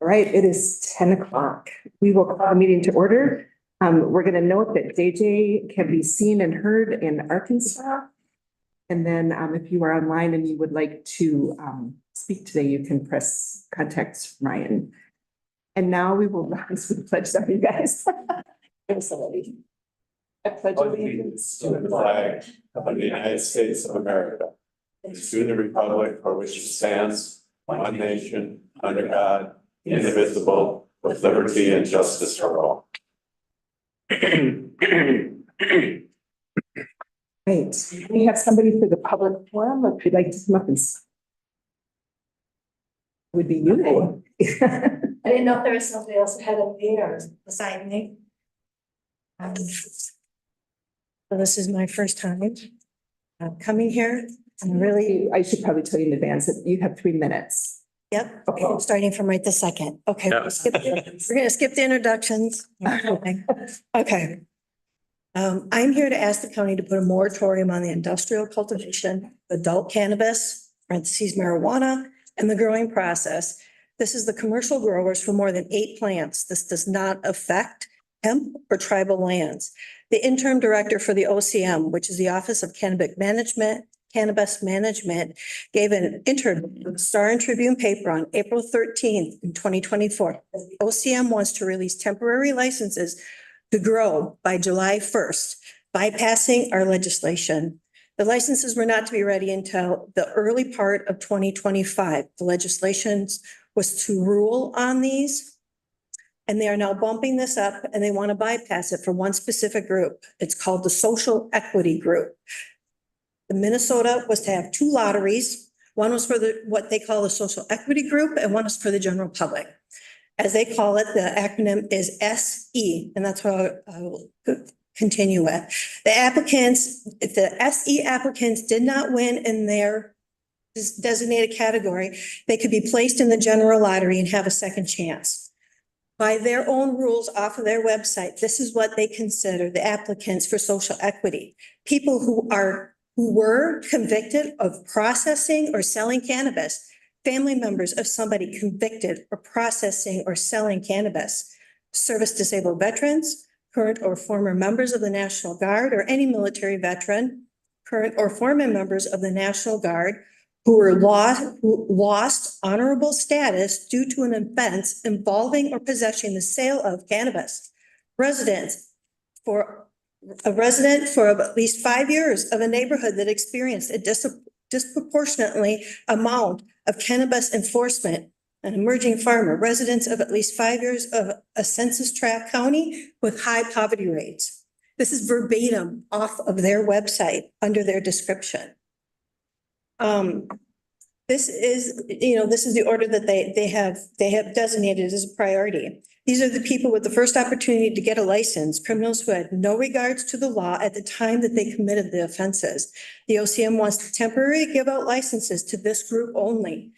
All right, it is 10 o'clock. We will call the meeting to order. We're going to note that JJ can be seen and heard in Arkansas. And then if you are online and you would like to speak today, you can press contact Ryan. And now we will rise with the pledge. Sorry, you guys. Absolutely. I pledge allegiance to the flag of the United States of America, and to the republic for which it stands, one nation, under God, indivisible, with liberty and justice for all. Great. We have somebody for the public forum. If you'd like to come up and would be you. I didn't know if there was somebody else ahead of me or beside me. So this is my first time coming here. I'm really, I should probably tell you in advance that you have 3 minutes. yep, Okay. I'm starting from right this second. Okay, Yeah. we're gonna skip the introductions. Okay. I'm here to ask the county to put a moratorium on the industrial cultivation, adult cannabis, parentheses marijuana, and the growing process. This is the commercial growers for more than 8 plants. This does not affect hemp or tribal lands. The interim director for the OCM, which is the Office of Cannabis Management, gave an interview with Star and Tribune paper on April 13th in 2024. The OCM wants to release temporary licenses to grow by July 1st, bypassing our legislation. The licenses were not to be ready until the early part of 2025. The legislation was to rule on these. And they are now bumping this up and they want to bypass it for one specific group. It's called the Social Equity Group. The Minnesota was to have 2 lotteries. One was for what they call the Social Equity Group and one is for the general public. As they call it, the acronym is SE, and that's what I will continue with. The applicants, if the SE applicants did not win in their designated category, they could be placed in the general lottery and have a second chance. By their own rules off of their website, this is what they consider the applicants for social equity. People who were convicted of processing or selling cannabis, family members of somebody convicted of processing or selling cannabis, service disabled veterans, current or former members of the National Guard or any military veteran, current or former members of the National Guard who lost honorable status due to an offense involving or possessing the sale of cannabis. A resident for at least 5 years of a neighborhood that experienced a disproportionately amount of cannabis enforcement, an emerging farmer, residents of at least 5 years of a census tract county with high poverty rates. This is verbatim off of their website under their description. This is the order that they have designated as a priority. These are the people with the first opportunity to get a license, criminals who had no regards to the law at the time that they committed the offenses. The OCM wants to temporarily give out licenses to this group only.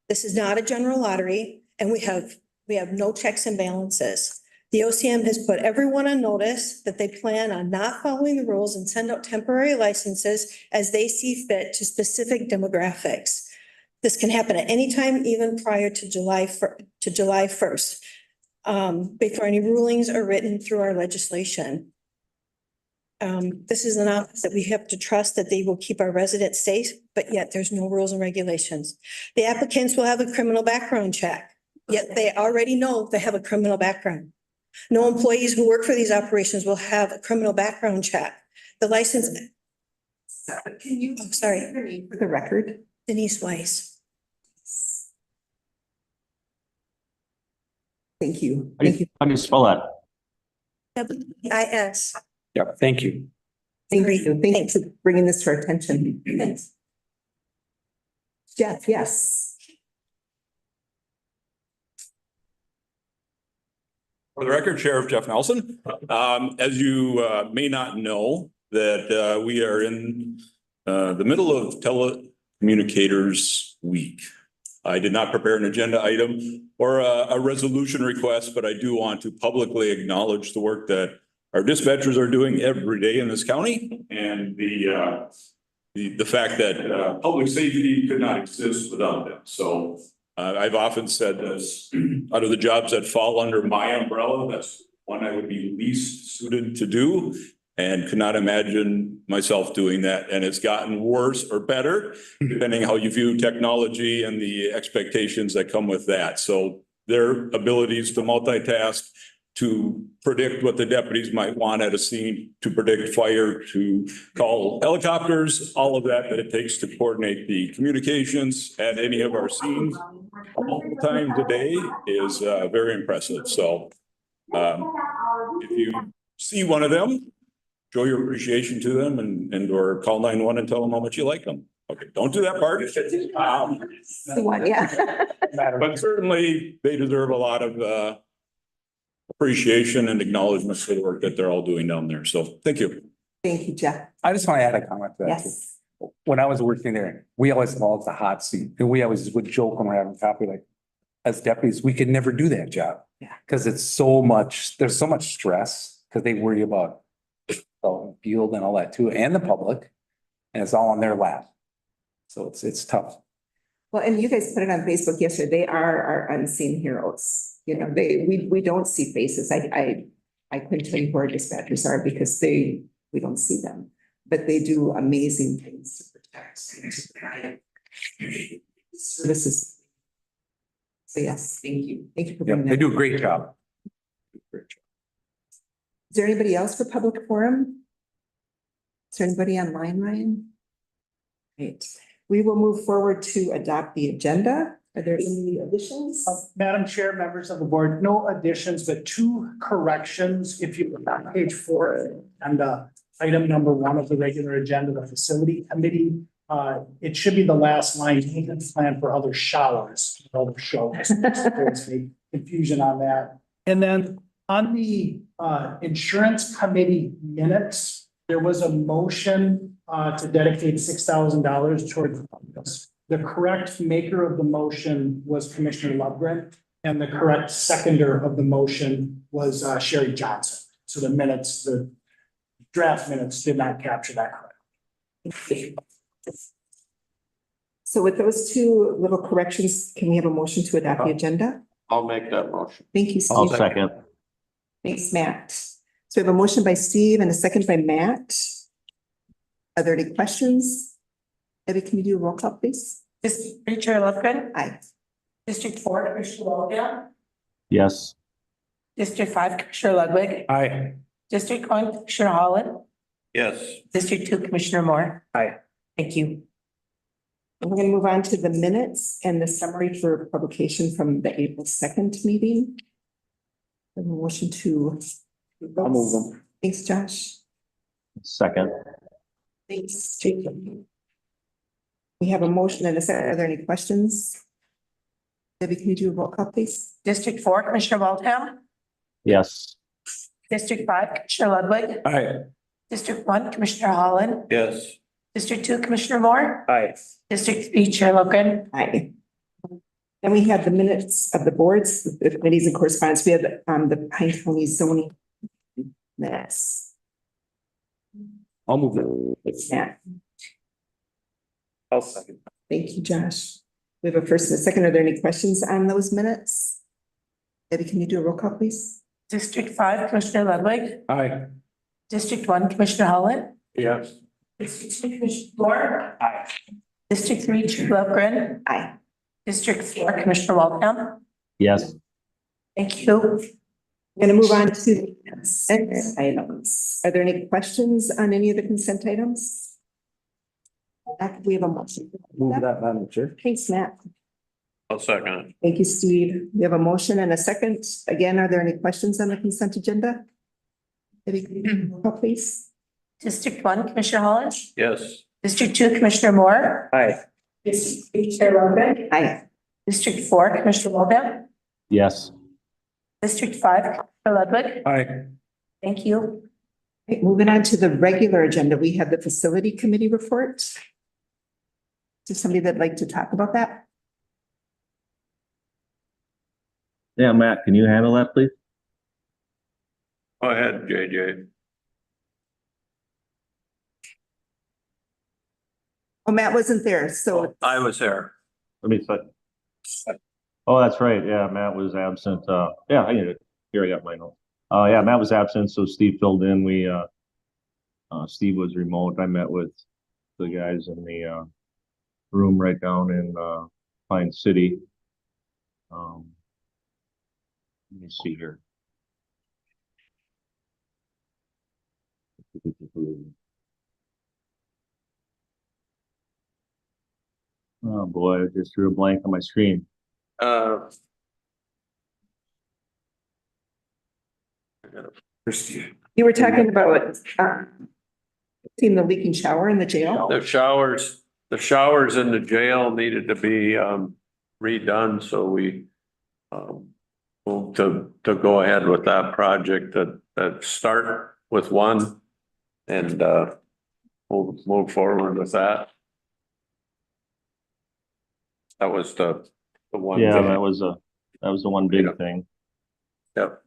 This is not a general lottery, and we have no checks and balances. The OCM has put everyone on notice that they plan on not following the rules and send out temporary licenses as they see fit to specific demographics. This can happen at any time, even prior to July 1st, before any rulings are written through our legislation. This is an office that we have to trust that they will keep our residents safe, but yet there's no rules and regulations. The applicants will have a criminal background check, yet they already know they have a criminal background. No employees who work for these operations will have a criminal background check. The license. Can you? I'm sorry. Your name for the record? Denise Weiss. Thank you. How do you spell that? W-I-S. Yeah, thank you. Thank you. Thanks for bringing this to our attention. Thanks. Jeff, yes. For the record, Sheriff Jeff Nelson, as you may not know, that we are in the middle of Telecommunicators Week. I did not prepare an agenda item or a resolution request, but I do want to publicly acknowledge the work that our dispatchers are doing every day in this county and the fact that public safety could not exist without them. So I've often said this, out of the jobs that fall under my umbrella, that's one I would be least suited to do. And could not imagine myself doing that. And it's gotten worse or better, depending how you view technology and the expectations that come with that. So their abilities to multitask, to predict what the deputies might want at a scene, to predict fire, to call helicopters, all of that it takes to coordinate the communications at any of our scenes multiple times a day is very impressive. So if you see one of them, show your appreciation to them and or call 911 and tell them how much you like them. Okay, don't do that part. The one, yeah. But certainly they deserve a lot of appreciation and acknowledgement for the work that they're all doing down there. So thank you. Thank you, Jeff. I just want to add a comment to that. too. Yes. When I was working there, we always called it the hot seat. And we always would joke when we're having coffee, like, as deputies, we could never do that job. Yeah. Because it's so much, there's so much stress because they worry about the field and all that too, and the public. And it's all on their lap. So it's tough. Well, and you guys put it on Facebook yesterday. They are our unseen heroes. You know, we don't see faces. I couldn't tell you who our dispatchers are because we don't see them, but they do amazing things to protect and to provide services. So yes, thank you. Thank you for Yeah, bringing they that. do a great job. Is there anybody else for public forum? Is there anybody online, Ryan? Great. We will move forward to adopt the agenda. Are there any additions? Madam Chair, members of the board, no additions, but two corrections. If you look on page 4 and item number 1 of the regular agenda, the facility committee, it should be the last line, maintenance plan for other showers, other shows. There's a confusion on that. And then on the insurance committee minutes, there was a motion to dedicate $6,000 towards this. The correct maker of the motion was Commissioner Lovegren, and the correct seconder of the motion was Sherry Johnson. So the minutes, the draft minutes did not capture that correctly. So with those two little corrections, can we have a motion to adopt the agenda? I'll make that motion. Thank you, I'll Steve. second. Thanks, Matt. So we have a motion by Steve and a second by Matt. Are there any questions? Debbie, can you do a roll call, please? District Chair Lufgren, Aye. District 4, Commissioner Waldemar, Yes. District 5, Commissioner Ludwig, Aye. District 1, Commissioner Holland, Yes. District 2, Commissioner Moore. Aye. Thank you. And we're going to move on to the minutes and the summary for publication from the April 2nd meeting. A motion to. I'll move them. Thanks, Josh. Second. Thanks, Jacob. We have a motion and a second. Are there any questions? Debbie, can you do a roll call, please? District 4, Commissioner Waldemar, Yes. District 5, Commissioner Ludwig, Aye. District 1, Commissioner Holland, Yes. District 2, Commissioner Moore, Aye. District 3, Chair Lufgren. Aye. Then we have the minutes of the boards, the committees and correspondence. We have the Pine County zoning minutes. I'll move them. Yeah, I'll second. thank you, Josh. We have a first and a second. Are there any questions on those minutes? Debbie, can you do a roll call, please? District 5, Commissioner Ludwig, Aye. District 1, Commissioner Holland, Yes. District 2, Commissioner Moore. Aye. District 3, Chair Lufgren, Aye. District 4, Commissioner Waldemar. Yes. Thank you. We're going to move on to the consent items. Are there any questions on any of the consent items? We have a motion. Move that, Madam Chair. Thanks, Matt. I'll second it. Thank you, Steve. We have a motion and a second. Again, are there any questions on the consent agenda? Debbie, can you do a roll call, please? District 1, Commissioner Holland, Yes. District 2, Commissioner Moore, Aye. District 3, Chair Lufgren, Aye. District 4, Commissioner Waldemar, Yes. District 5, Commissioner Ludwig. Aye. Thank you. Okay, moving on to the regular agenda, we have the facility committee report. Is there somebody that'd like to talk about that? Yeah, Matt, can you handle that, please? Go ahead, JJ. Oh, Matt wasn't there, so I was there. Let me second. Oh, that's right. Yeah, Matt was absent. Yeah, here I got my note. Yeah, Matt was absent, so Steve filled in. Steve was remote. I met with the guys in the room right down in Pine City. Let me see here. Oh boy, I just drew a blank on my screen. You were talking about, seeing the leaking shower in the jail? The showers in the jail needed to be redone, so we moved to go ahead with that project, that start with one and we'll move forward with that. That was the one. Yeah, thing. that was the one big thing. Yep.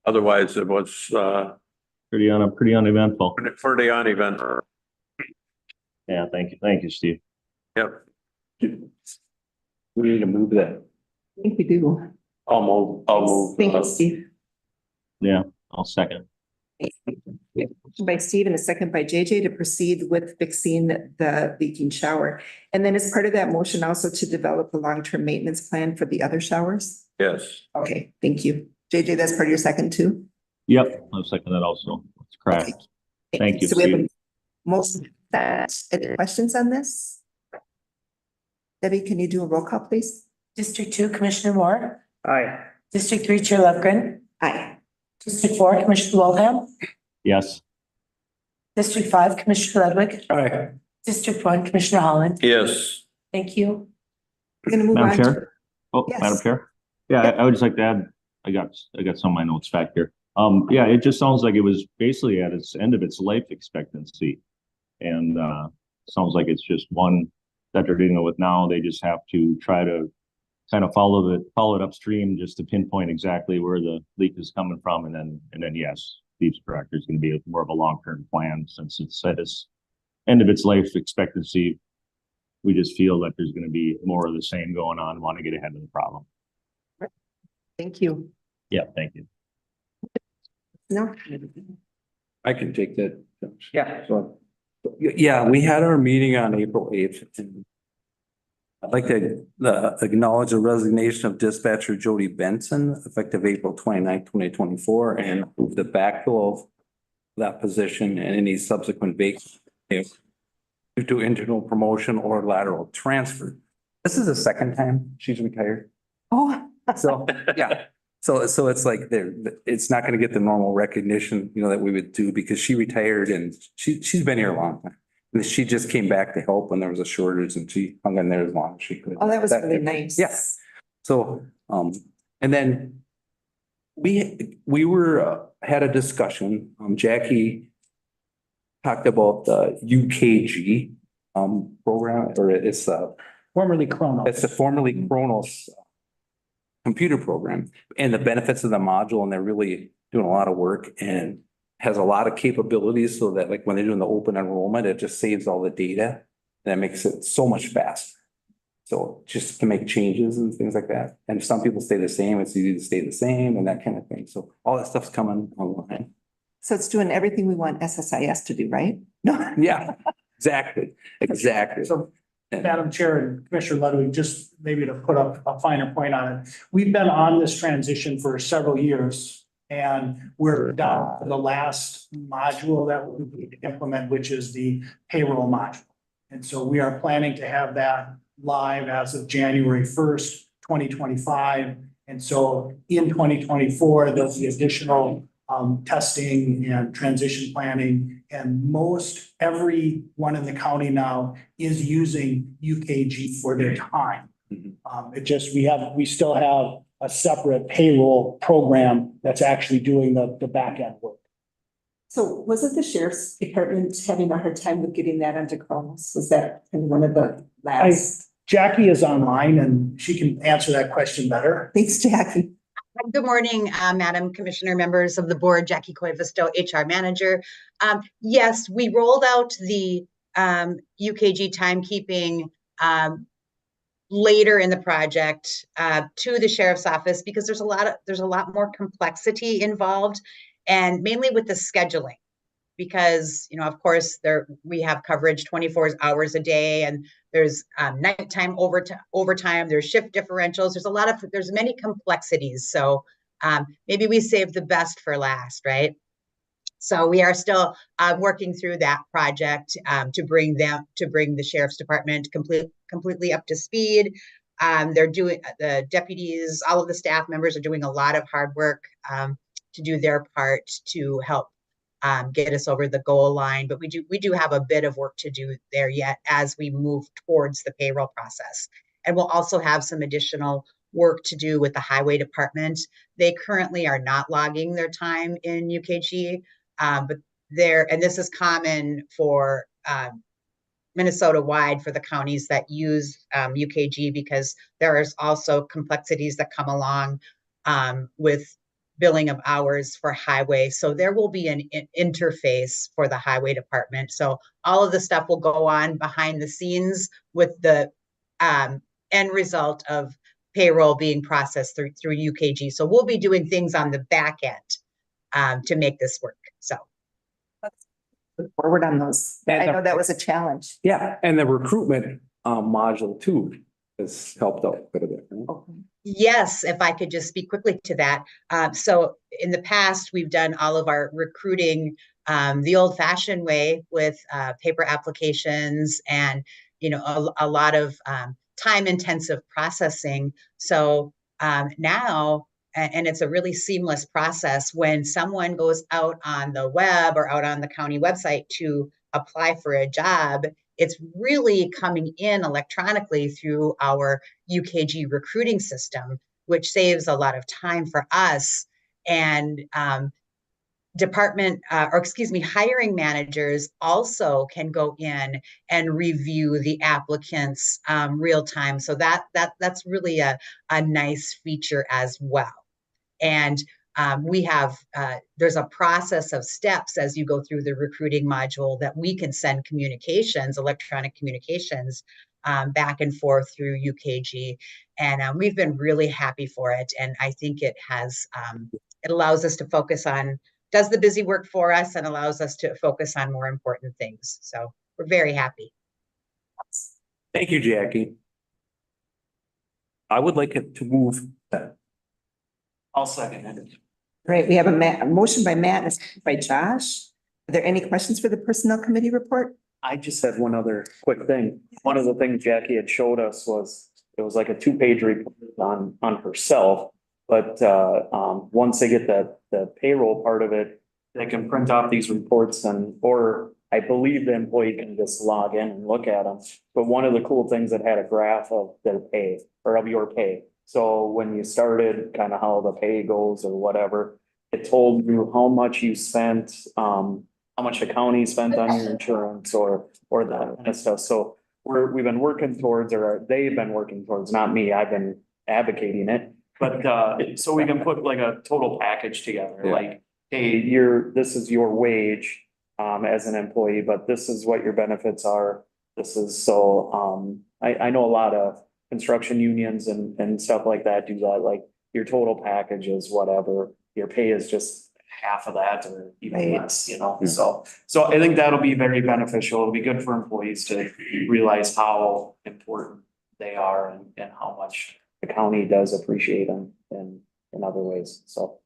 Otherwise, it was Pretty uneventful. for the event. Yeah, thank you, Steve. Yep. We need to move that. I think we do. I'll move. Thank you, Steve. Yeah, I'll second. Motion by Steve and a second by JJ to proceed with fixing the leaking shower. And then as part of that motion, also to develop a long-term maintenance plan for the other showers? Yes. Okay, thank you. JJ, that's part of your second too? Yep, I'll second that also. It's correct. Thank you, So we have Steve. most, any questions on this? Debbie, can you do a roll call, please? District 2, Commissioner Moore. Aye. District 3, Chair Lövgren. Aye. District 4, Commissioner Wilhelm. Yes. District 5, Commissioner Ludwig. Aye. District 1, Commissioner Holland. Yes. Thank you. We're gonna move on. Madam to- Chair? Oh, Yes. Madam Chair? Yeah, I would just like to add, I got some of my notes back here. Yeah, it just sounds like it was basically at its end of its life expectancy. And sounds like it's just one that they're dealing with now. They just have to try to kind of follow it upstream just to pinpoint exactly where the leak is coming from. And then yes, Steve's correct. There's going to be more of a long-term plan since it's at its end of its life expectancy. We just feel that there's going to be more of the same going on, want to get ahead of the problem. Thank you. Yeah, thank you. No. I can take that. Yeah. So, yeah, we had our meeting on April 8th. I'd like to acknowledge the resignation of dispatcher Jody Benson effective April 29th, 2024, and approve the backfill of that position and any subsequent vacancies due to internal promotion or lateral transfer. This is the second time she's retired. Oh. So, yeah. So it's like it's not going to get the normal recognition, that we would do because she retired and she's been here a long time. And she just came back to help when there was a shortage and she hung in there as long as she could. Oh, that was really nice. Yes. So, and then we had a discussion, Jackie talked about the UKG, program, or it's Formerly Chronos. it's the formerly Kronos computer program and the benefits of the module. And they're really doing a lot of work and has a lot of capabilities so that like when they're doing the open enrollment, it just saves all the data and it makes it so much faster. So just to make changes and things like that. And if some people stay the same, it's easy to stay the same and that kind of thing. So all that stuff's coming online. So it's doing everything we want SSIS to do, right? No. Yeah, exactly. So Madam Chair and Commissioner Ludwig, just maybe to put a finer point on it. We've been on this transition for several years and we're down to the last module that we need to implement, which is the payroll module. And so we are planning to have that live as of January 1st, 2025. And so in 2024, there'll be additional testing and transition planning. And everyone in the county now is using UKG for their time. We still have a separate payroll program that's actually doing the back end work. So wasn't the sheriff's department having a hard time with getting that onto Kronos? Was that kind of one of the last? Jackie is online and she can answer that question better. Thanks, Jackie. Good morning, Madam Commissioner, members of the board, Jackie Coivisto, HR Manager. Yes, we rolled out the UKG timekeeping later in the project to the sheriff's office because there's a lot more complexity involved, and mainly with the scheduling. Because, you know, of course, we have coverage 24 hours a day, and there's nighttime overtime, there's shift differentials, there's many complexities. So maybe we save the best for last, right? So we are still working through that project to bring the sheriff's department completely up to speed. The deputies, all of the staff members are doing a lot of hard work to do their part to help get us over the goal line. But we do have a bit of work to do there yet as we move towards the payroll process. And we'll also have some additional work to do with the highway department. They currently are not logging their time in UKG, but and this is common for Minnesota wide for the counties that use UKG, because there is also complexities that come along with billing of hours for highway. So there will be an interface for the highway department. So all of the stuff will go on behind the scenes with the end result of payroll being processed through UKG. So we'll be doing things on the back end to make this work. So look forward on those. I know that was a challenge. Yeah, and the recruitment module too has helped out quite a bit. Right? Okay. yes, if I could just speak quickly to that. So in the past, we've done all of our recruiting the old fashioned way with paper applications and, you know, a lot of time intensive processing. So now, and it's a really seamless process when someone goes out on the web or out on the county website to apply for a job, it's really coming in electronically through our UKG recruiting system, which saves a lot of time for us. And hiring managers also can go in and review the applicants real time. So that's really a nice feature as well. And we have, there's a process of steps as you go through the recruiting module that we can send communications, electronic communications, back and forth through UKG. And we've been really happy for it. And I think it has, it allows us to focus on, does the busy work for us and allows us to focus on more important things. So we're very happy. Thank you, Jackie. I would like it to move that. I'll second it. Great. We have a motion by Matt and a second by Josh. Are there any questions for the Personnel Committee report? I just had one other quick thing. One of the things Jackie had showed us was, it was like a 2-page report on herself. But once they get the payroll part of it, they can print off these reports or I believe the employee can just log in and look at them. But one of the cool things that had a graph of their pay or of your pay. So when you started, kind of how the pay goes or whatever, it told you how much you spent, how much the county spent on your insurance or that kind of stuff. So we've been working towards, or they've been working towards, not me, I've been advocating it. But so we can put like a total package together, like, hey, this is your wage as an employee, but this is what your benefits are. This is I know a lot of construction unions and stuff like that do that, like your total package is whatever, your pay is just half of that or even less, you know, so I think that'll be very beneficial. It'll be good for employees to realize how important they are and how much the county does appreciate them in other ways, so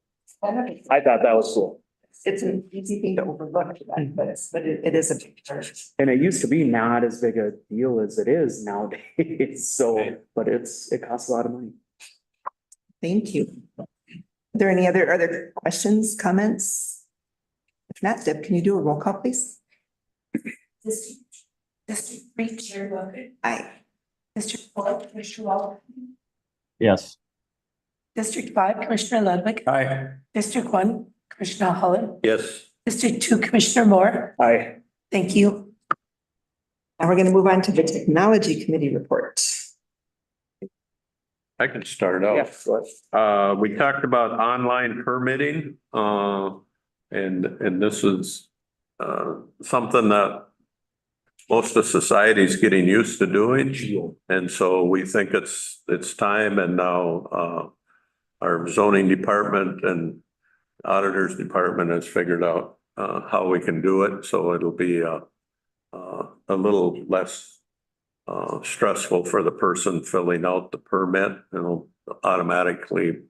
I thought that was cool. It's an easy thing to overlook, but it is a big part. And it used to be not as big a deal as it is nowadays, so, but it costs a lot of money. Thank you. Are there any other questions, comments? If not, Deb, can you do a roll call, please? District 3, Chair Logan. Aye. District 4, Commissioner Waller. Yes. District 5, Commissioner Ludwig. Aye. District 1, Commissioner Holland. Yes. District 2, Commissioner Moore. Aye. Thank you. Now we're going to move on to the Technology Committee report. I can start out. We talked about online permitting, and this is something that most of society's getting used to doing. And so we think it's time, and now, our zoning department and auditor's department has figured out, how we can do it. So it'll be, a little less, stressful for the person filling out the permit. It'll automatically,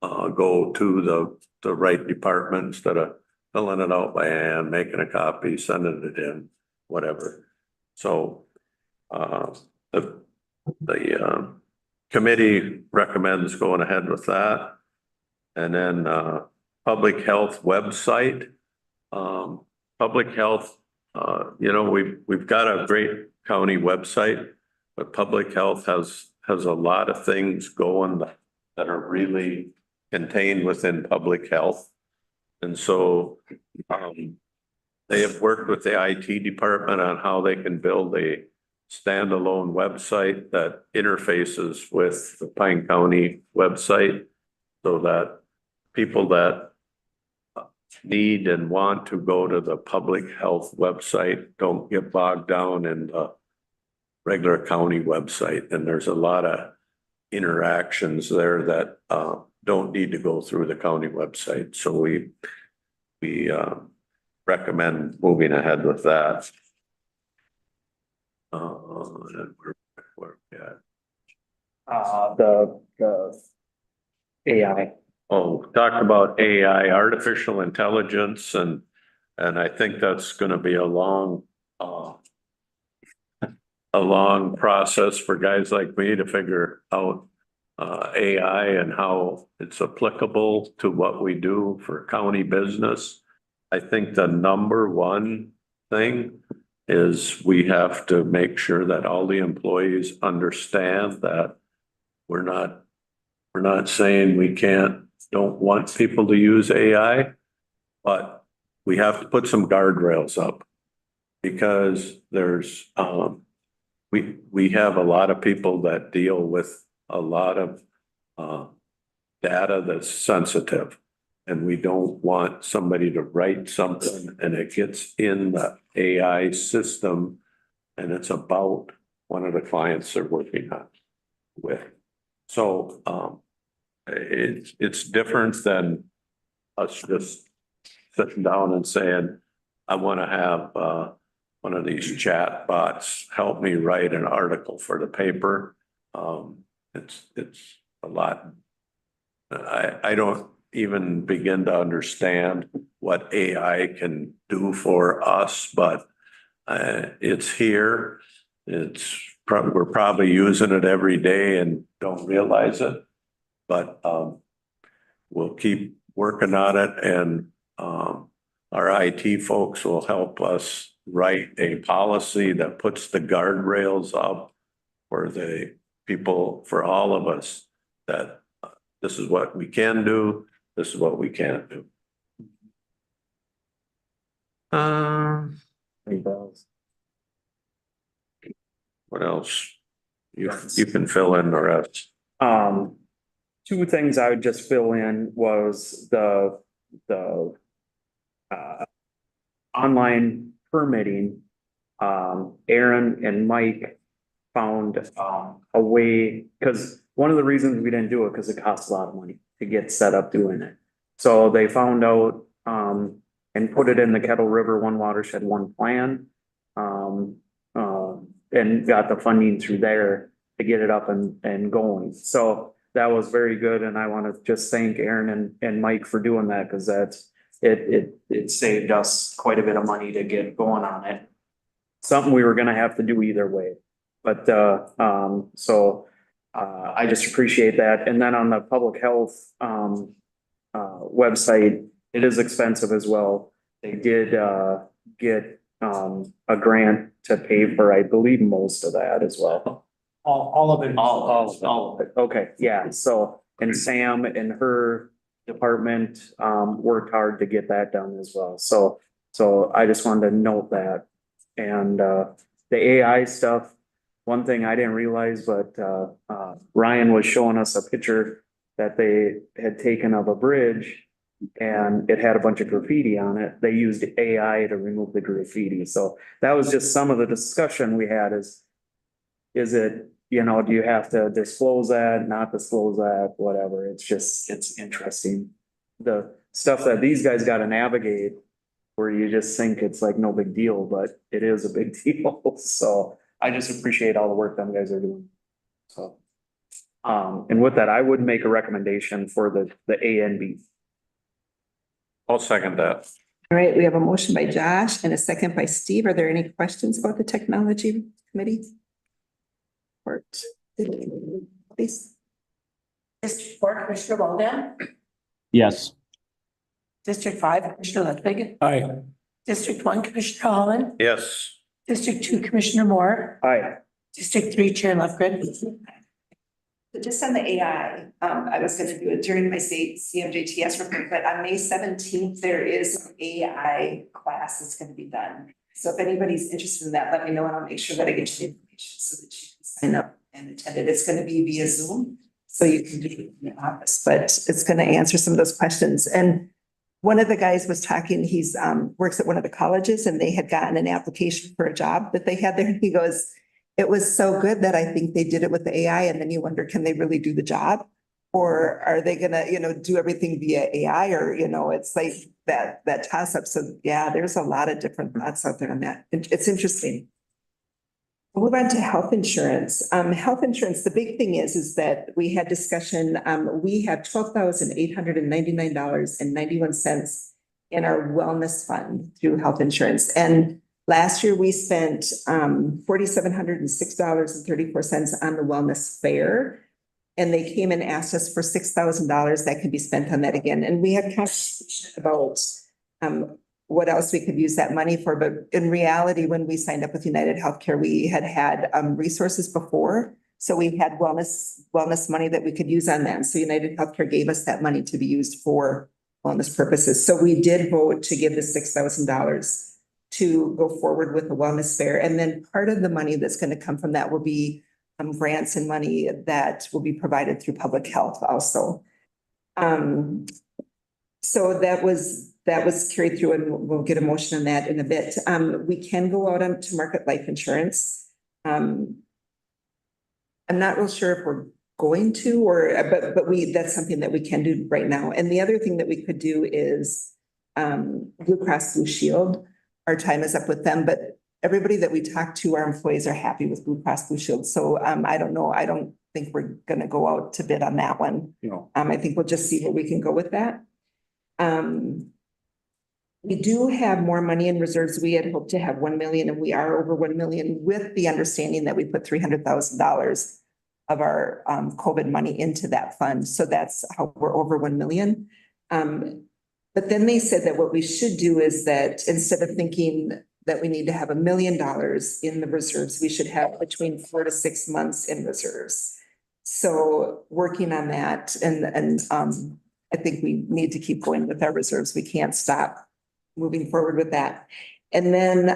go to the right department instead of filling it out by hand, making a copy, sending it in, whatever. So, the committee recommends going ahead with that. And then, public health website. Public health, we've got a great county website, but public health has a lot of things going that are really contained within public health. And so, they have worked with the IT department on how they can build a standalone website that interfaces with the Pine County website, so that people that need and want to go to the public health website don't get bogged down in the regular county website. And there's a lot of interactions there that don't need to go through the county website. So we recommend moving ahead with that. And where we at? The AI. Oh, talked about AI, artificial intelligence, and I think that's gonna be a long process for guys like me to figure out AI and how it's applicable to what we do for county business. I think the number one thing is we have to make sure that all the employees understand that we're not saying we don't want people to use AI, but we have to put some guardrails up, because there's, we have a lot of people that deal with a lot of data that's sensitive, and we don't want somebody to write something and it gets in the AI system and it's about one of the clients they're working on with. So, it's different than us just sitting down and saying, I want to have one of these chat bots help me write an article for the paper. It's a lot. I don't even begin to understand what AI can do for us, but it's here. We're probably using it every day and don't realize it. But we'll keep working on it, and our IT folks will help us write a policy that puts the guardrails up for the people, for all of us, that this is what we can do, this is what we can't do. What else? You can fill in the rest. Two things I would just fill in was the online permitting. Aaron and Mike found a way, because one of the reasons we didn't do it, because it costs a lot of money to get set up doing it. So they found out and put it in the Kettle River One Watershed One plan, and got the funding through there to get it up and going. So that was very good, and I want to just thank Aaron and Mike for doing that, because it saved us quite a bit of money to get going on it. Something we were gonna have to do either way, but so I just appreciate that. And then on the public health website, it is expensive as well. They did get a grant to pay for, I believe, most of that as well. All of it. All of it. Okay, yeah. So, and Sam and her department worked hard to get that done as well. So I just wanted to note that. And the AI stuff, one thing I didn't realize, but Ryan was showing us a picture that they had taken of a bridge and it had a bunch of graffiti on it. They used AI to remove the graffiti. So that was just some of the discussion we had is it, you know, do you have to disclose that, not disclose that, whatever? It's interesting. The stuff that these guys got to navigate where you just think it's like no big deal, but it is a big deal. So I just appreciate all the work them guys are doing. So, and with that, I would make a recommendation for the A and B. I'll second that. All right, we have a motion by Josh and a second by Steve. Are there any questions about the technology committee? Report. Please. District 4, Commissioner Walden. Yes. District 5, Commissioner Ludwig. Aye. District 1, Commissioner Holland. Yes. District 2, Commissioner Moore. Aye. District 3, Chair Lufgren. So just on the AI, I was gonna do it during my state CMJTS report, but on May 17th, there is an AI class that's gonna be done. So if anybody's interested in that, let me know and I'll make sure that I get you the information so that you can sign up and attend it. It's gonna be via Zoom, so you can do it in the office, but it's gonna answer some of those questions. And one of the guys was talking, he's works at one of the colleges and they had gotten an application for a job that they had there. And he goes, it was so good that I think they did it with the AI, and then you wonder, can they really do the job? Or are they gonna, do everything via AI, or, it's like that toss up. So yeah, there's a lot of different thoughts out there on that. It's interesting. We'll move on to health insurance. Health insurance, the big thing is that we had discussion, we have $12,899.91 in our wellness fund through health insurance. And last year we spent $4,706.34 on the wellness fair. And they came and asked us for $6,000 that could be spent on that again. And we had conversation about what else we could use that money for. But in reality, when we signed up with United Healthcare, we had resources before. So we had wellness money that we could use on that. So United Healthcare gave us that money to be used for wellness purposes. So we did vote to give the $6,000 to go forward with the wellness fair. And then part of the money that's going to come from that will be grants and money that will be provided through public health also. So that was carried through, and we'll get a motion on that in a bit. We can go out to market life insurance. I'm not real sure if we're going to, but that's something that we can do right now. And the other thing that we could do is Blue Cross Blue Shield. Our time is up with them, but everybody that we talk to, our employees are happy with Blue Cross Blue Shield. So I don't know. I don't think we're gonna go out to bid on that one. I think we'll just see where we can go with that. We do have more money in reserves. We had hoped to have 1 million, and we are over 1 million, with the understanding that we put $300,000 of our COVID money into that fund. So that's how we're over 1 million. But then they said that what we should do is that instead of thinking that we need to have $1 million in the reserves, we should have between 4 to 6 months in reserves. So working on that, and I think we need to keep going with our reserves. We can't stop moving forward with that. And then,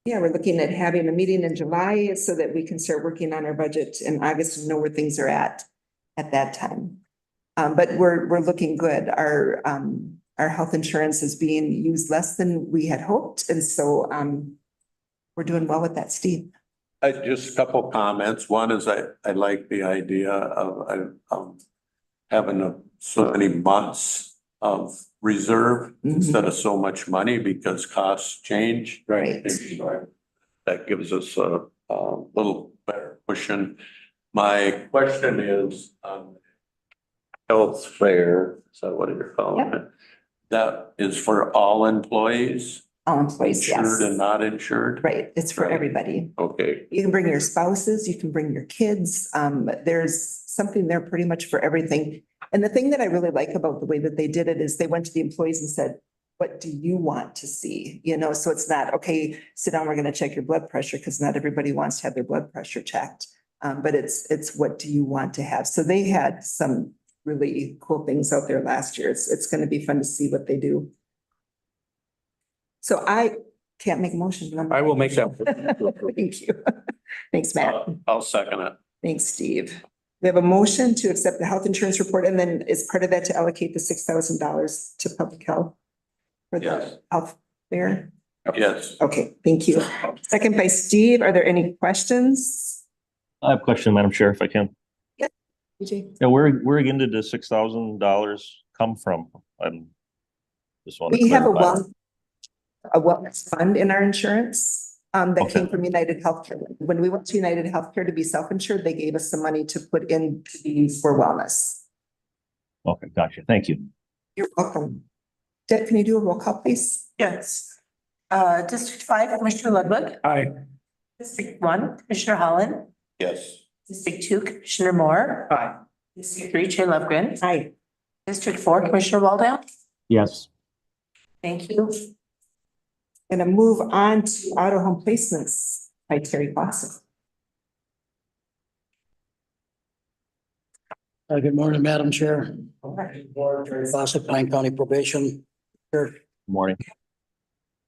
we're looking at having a meeting in July so that we can start working on our budget in August and know where things are at that time. But we're looking good. Our health insurance is being used less than we had hoped. And so we're doing well with that, Steve. Just a couple comments. One is I like the idea of having so many months of reserve instead of so much money, because costs change. Right. That gives us a little better cushion. My question is, health fair, is that what you're calling it? That is for all employees? All employees, yes. Insured and not insured? Right, it's for everybody. Okay. You can bring your spouses, you can bring your kids. There's something there pretty much for everything. And the thing that I really like about the way that they did it is they went to the employees and said, what do you want to see? So it's not, okay, sit down, we're going to check your blood pressure, because not everybody wants to have their blood pressure checked. But it's what do you want to have? So they had some really cool things out there last year. It's going to be fun to see what they do. So I can't make a motion. I will make that. Thank you. Thanks, Matt. I'll second it. Thanks, Steve. We have a motion to accept the health insurance report and then as part of that to allocate the $6,000 to public health. For Yes. the health fair. Yes. Okay, thank you. Second by Steve. Are there any questions? I have a question, Madam Chair, if I can. EJ? Yeah, where again did the $6,000 come from? I'm just want to We have clarify. a wellness fund in our insurance that Okay. came from United Healthcare. When we went to United Healthcare to be self-insured, they gave us some money to put in to use for wellness. Okay, gotcha. Thank you. You're welcome. Deb, can you do a roll call, please? Yes. District 5, Commissioner Ludwig. Aye. District 1, Commissioner Holland. Yes. District 2, Commissioner Moore. Aye. District 3, Chair Lövgren. Hi. District 4, Commissioner Waldau. Yes. Thank you. Gonna move on to auto home placements by Terry Clausen. Good morning, Madam Chair. Board, Terry Fawcett, Pine County Probation. Here, Morning.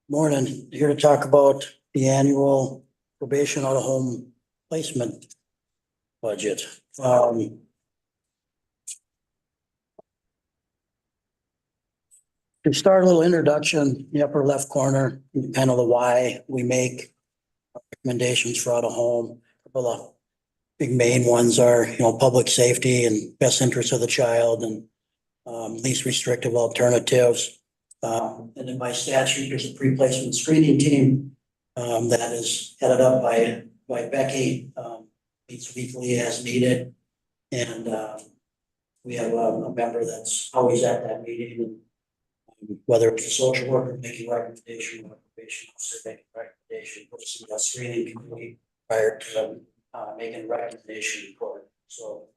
morning, here to talk about the annual probation auto home placement budget. To start, a little introduction, the upper left corner, kind of the why we make recommendations for auto home. A couple of big main ones are, public safety and best interest of the child and least restrictive alternatives. And then by statute, there's a pre-placement screening team that is headed up by Becky, meets weekly as needed. And we have a member that's always at that meeting, and whether it's a social worker making recommendation or probation officer making recommendation, goes through that screening committee prior to making a recommendation in court. So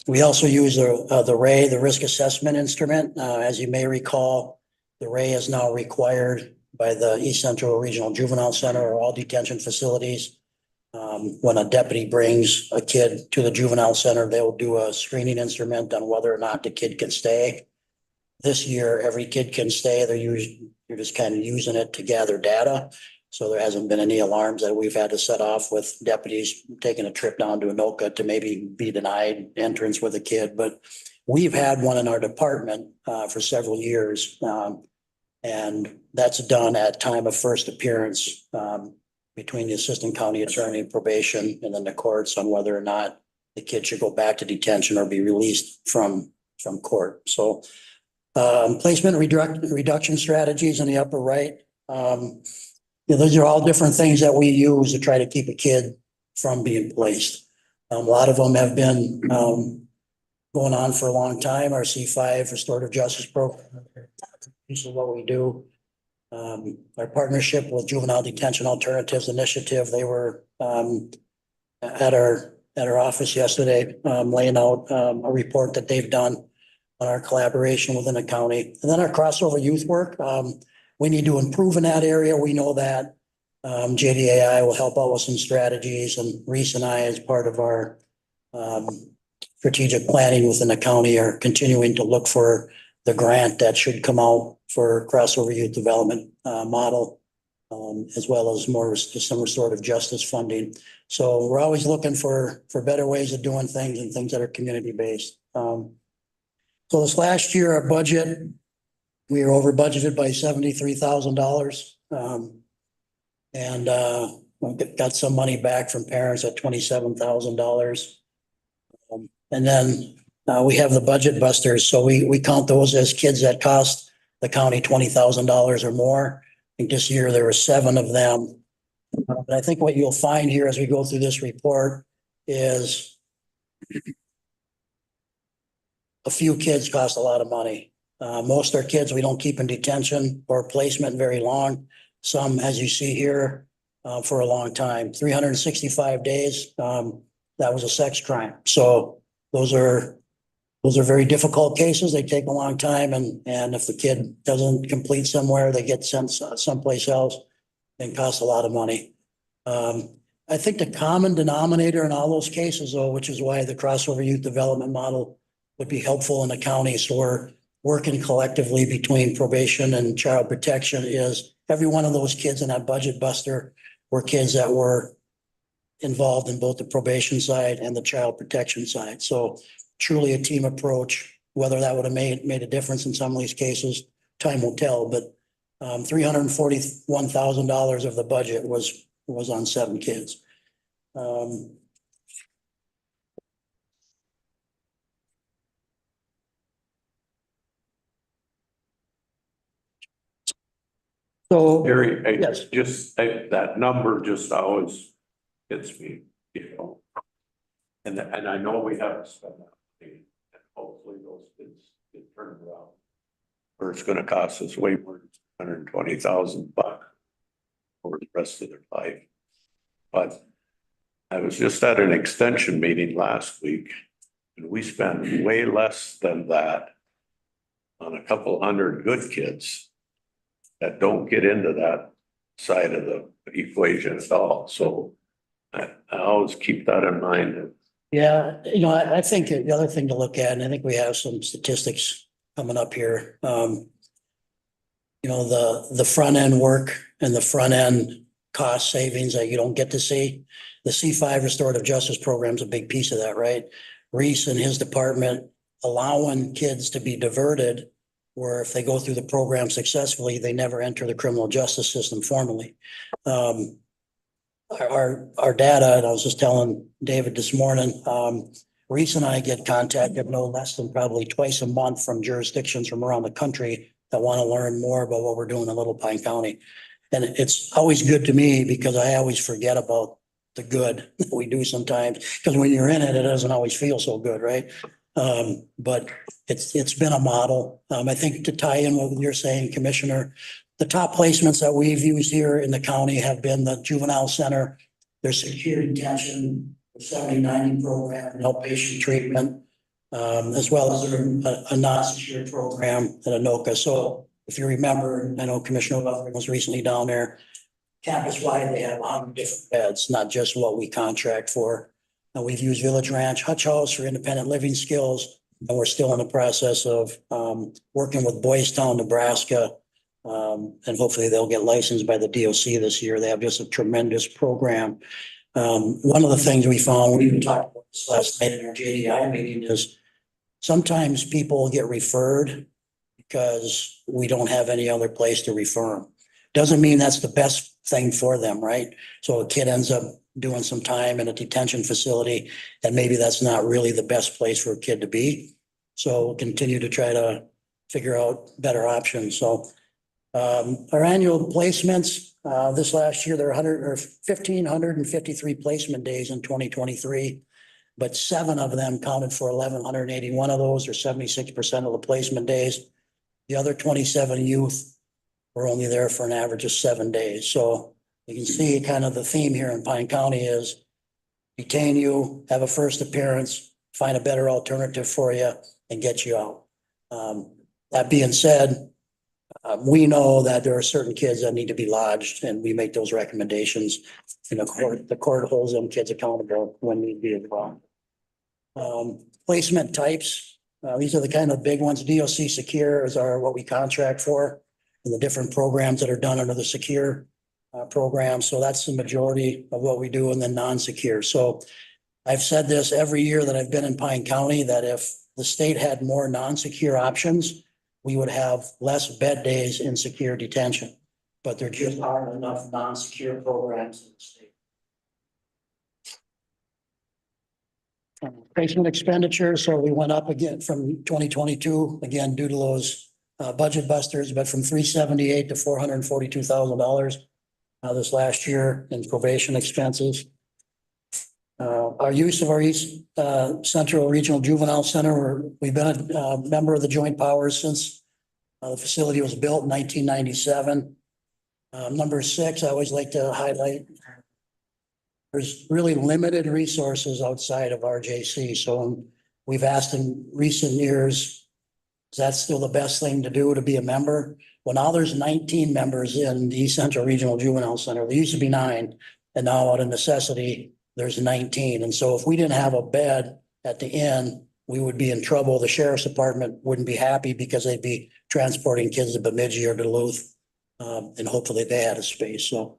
we also use the RAY, the risk assessment instrument. As you may recall, the RAY is now required by the East Central Regional Juvenile Center or all detention facilities. When a deputy brings a kid to the juvenile center, they'll do a screening instrument on whether or not the kid can stay. This year, every kid can stay. You're just kind of using it to gather data. So there hasn't been any alarms that we've had to set off with deputies taking a trip down to Anoka to maybe be denied entrance with a kid. But we've had one in our department for several years. And that's done at time of first appearance between the assistant county attorney, probation, and then the courts on whether or not the kid should go back to detention or be released from court. So placement reduction strategies in the upper right. Those are all different things that we use to try to keep a kid from being placed. A lot of them have been going on for a long time. Our C5 restorative justice program, this is what we do. Our partnership with Juvenile Detention Alternatives Initiative, they were at our office yesterday, laying out a report that they've done on our collaboration within the county. And then our crossover youth work, we need to improve in that area. We know that. JDAI will help out with some strategies, and Reese and I, as part of our strategic planning within the county, are continuing to look for the grant that should come out for crossover youth development model, as well as some restorative justice funding. So we're always looking for better ways of doing things and things that are community-based. So this last year, our budget, we were over budgeted by $73,000. And got some money back from parents at $27,000. And then we have the budget busters. So we count those as kids that cost the county $20,000 or more. I think this year there were 7 of them. But I think what you'll find here as we go through this report is a few kids cost a lot of money. Most are kids we don't keep in detention or placement very long. Some, as you see here, for a long time, 365 days. That was a sex crime. So those are very difficult cases. They take a long time, and if the kid doesn't complete somewhere, they get sent someplace else and cost a lot of money. I think the common denominator in all those cases, though, which is why the crossover youth development model would be helpful in the county, so we're working collectively between probation and child protection, is every one of those kids in that budget buster were kids that were involved in both the probation side and the child protection side. So truly a team approach. Whether that would have made a difference in some of these cases, time will tell, but $341,000 of the budget was on 7 kids. So, Gary, yes. that number just always hits me, you know. And I know we have to spend that money, and hopefully those kids get turned around. Or it's gonna cost us way more than $120,000 for the rest of their life. But I was just at an extension meeting last week, and we spent way less than that on a couple hundred good kids that don't get into that side of the equation at all. So I always keep that in mind. Yeah, I think the other thing to look at, and I think we have some statistics coming up here. The front end work and the front end cost savings that you don't get to see. The C5 restorative justice program is a big piece of that, right? Reese and his department allowing kids to be diverted, where if they go through the program successfully, they never enter the criminal justice system formally. Our data, and I was just telling David this morning, Reese and I get contacted no less than probably twice a month from jurisdictions from around the country that want to learn more about what we're doing in Little Pine County. And it's always good to me because I always forget about the good that we do sometimes, because when you're in it, it doesn't always feel so good, right? But it's been a model. I think to tie in what you're saying, Commissioner, the top placements that we've used here in the county have been the juvenile center, their secure detention, the 70-90 program, outpatient treatment, as well as a non-secure program at Anoka. So if you remember, I know Commissioner Butler was recently down there, campus-wide, they have 100 different beds, not just what we contract for. And we've used Village Ranch Hutch House for independent living skills, and we're still in the process of working with Boys Town, Nebraska, and hopefully they'll get licensed by the DOC this year. They have just a tremendous program. One of the things we found, we even talked about this last night in our JDI meeting, is sometimes people get referred because we don't have any other place to refer them. Doesn't mean that's the best thing for them, right? So a kid ends up doing some time in a detention facility, and maybe that's not really the best place for a kid to be. So we'll continue to try to figure out better options. So our annual placements, this last year, there are 1,553 placement days in 2023, but 7 of them counted for 1,181 of those, or 76% of the placement days. The other 27 youth were only there for an average of 7 days. So you can see kind of the theme here in Pine County is detain you, have a first appearance, find a better alternative for you, and get you out. That being said, we know that there are certain kids that need to be lodged, and we make those recommendations. And the court holds them kids accountable when need be as well. Placement types, these are the kind of big ones. DOC Secure is what we contract for, and the different programs that are done under the Secure program. So that's the majority of what we do, and then non-secure. So I've said this every year that I've been in Pine County, that if the state had more non-secure options, we would have less bed days in secure detention, but there just aren't enough non-secure programs in the state. Placement expenditures, so we went up again from 2022, again, due to those budget busters, but from $378 to $442,000 this last year in probation expenses. Our use of our East Central Regional Juvenile Center, we've been a member of the Joint Powers since the facility was built in 1997. Number 6, I always like to highlight, there's really limited resources outside of RJC. So we've asked in recent years, is that still the best thing to do, to be a member? Well, now there's 19 members in the East Central Regional Juvenile Center. There used to be 9, and now out of necessity, there's 19. And so if we didn't have a bed at the inn, we would be in trouble. The sheriff's department wouldn't be happy because they'd be transporting kids to Bemidji or Duluth, and hopefully they had a space. So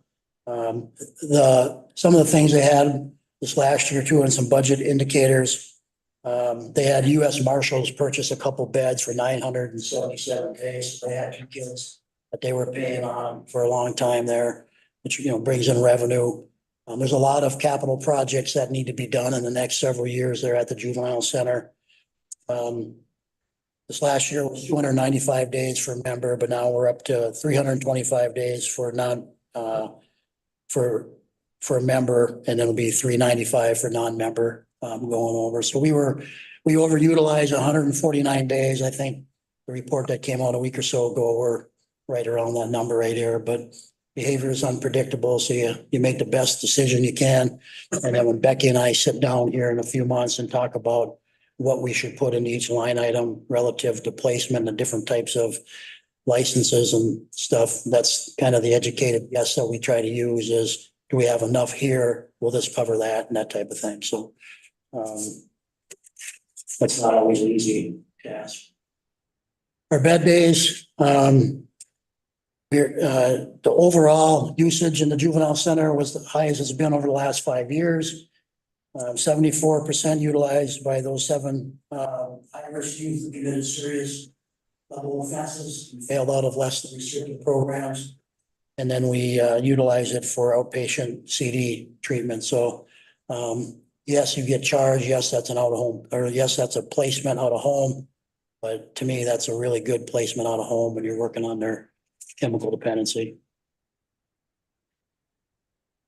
Some of the things they had this last year too, and some budget indicators. They had US Marshals purchase a couple beds for 977 days. They had 2 kids that they were paying on for a long time there, which, brings in revenue. There's a lot of capital projects that need to be done in the next several years there at the juvenile center. This last year was 295 days for a member, but now we're up to 325 days for for a member, and it'll be 395 for non-member, going over. So we overutilized 149 days. I think the report that came out a week or so ago, we're right around that number right here, but behavior is unpredictable. So you make the best decision you can. And then when Becky and I sit down here in a few months and talk about what we should put in each line item relative to placement and different types of licenses and stuff, that's kind of the educated guess that we try to use is, do we have enough here? Will this cover that and that type of thing? So that's not always an easy task. Our bed days, the overall usage in the juvenile center was the highest it's been over the last 5 years. 74% utilized by those 7 high-risk youth who committed serious level offenses, failed out of less than restricted programs. And then we utilize it for outpatient CD treatment. So yes, you get charged. Yes, that's an out of home, or yes, that's a placement out of home. But to me, that's a really good placement out of home when you're working on their chemical dependency.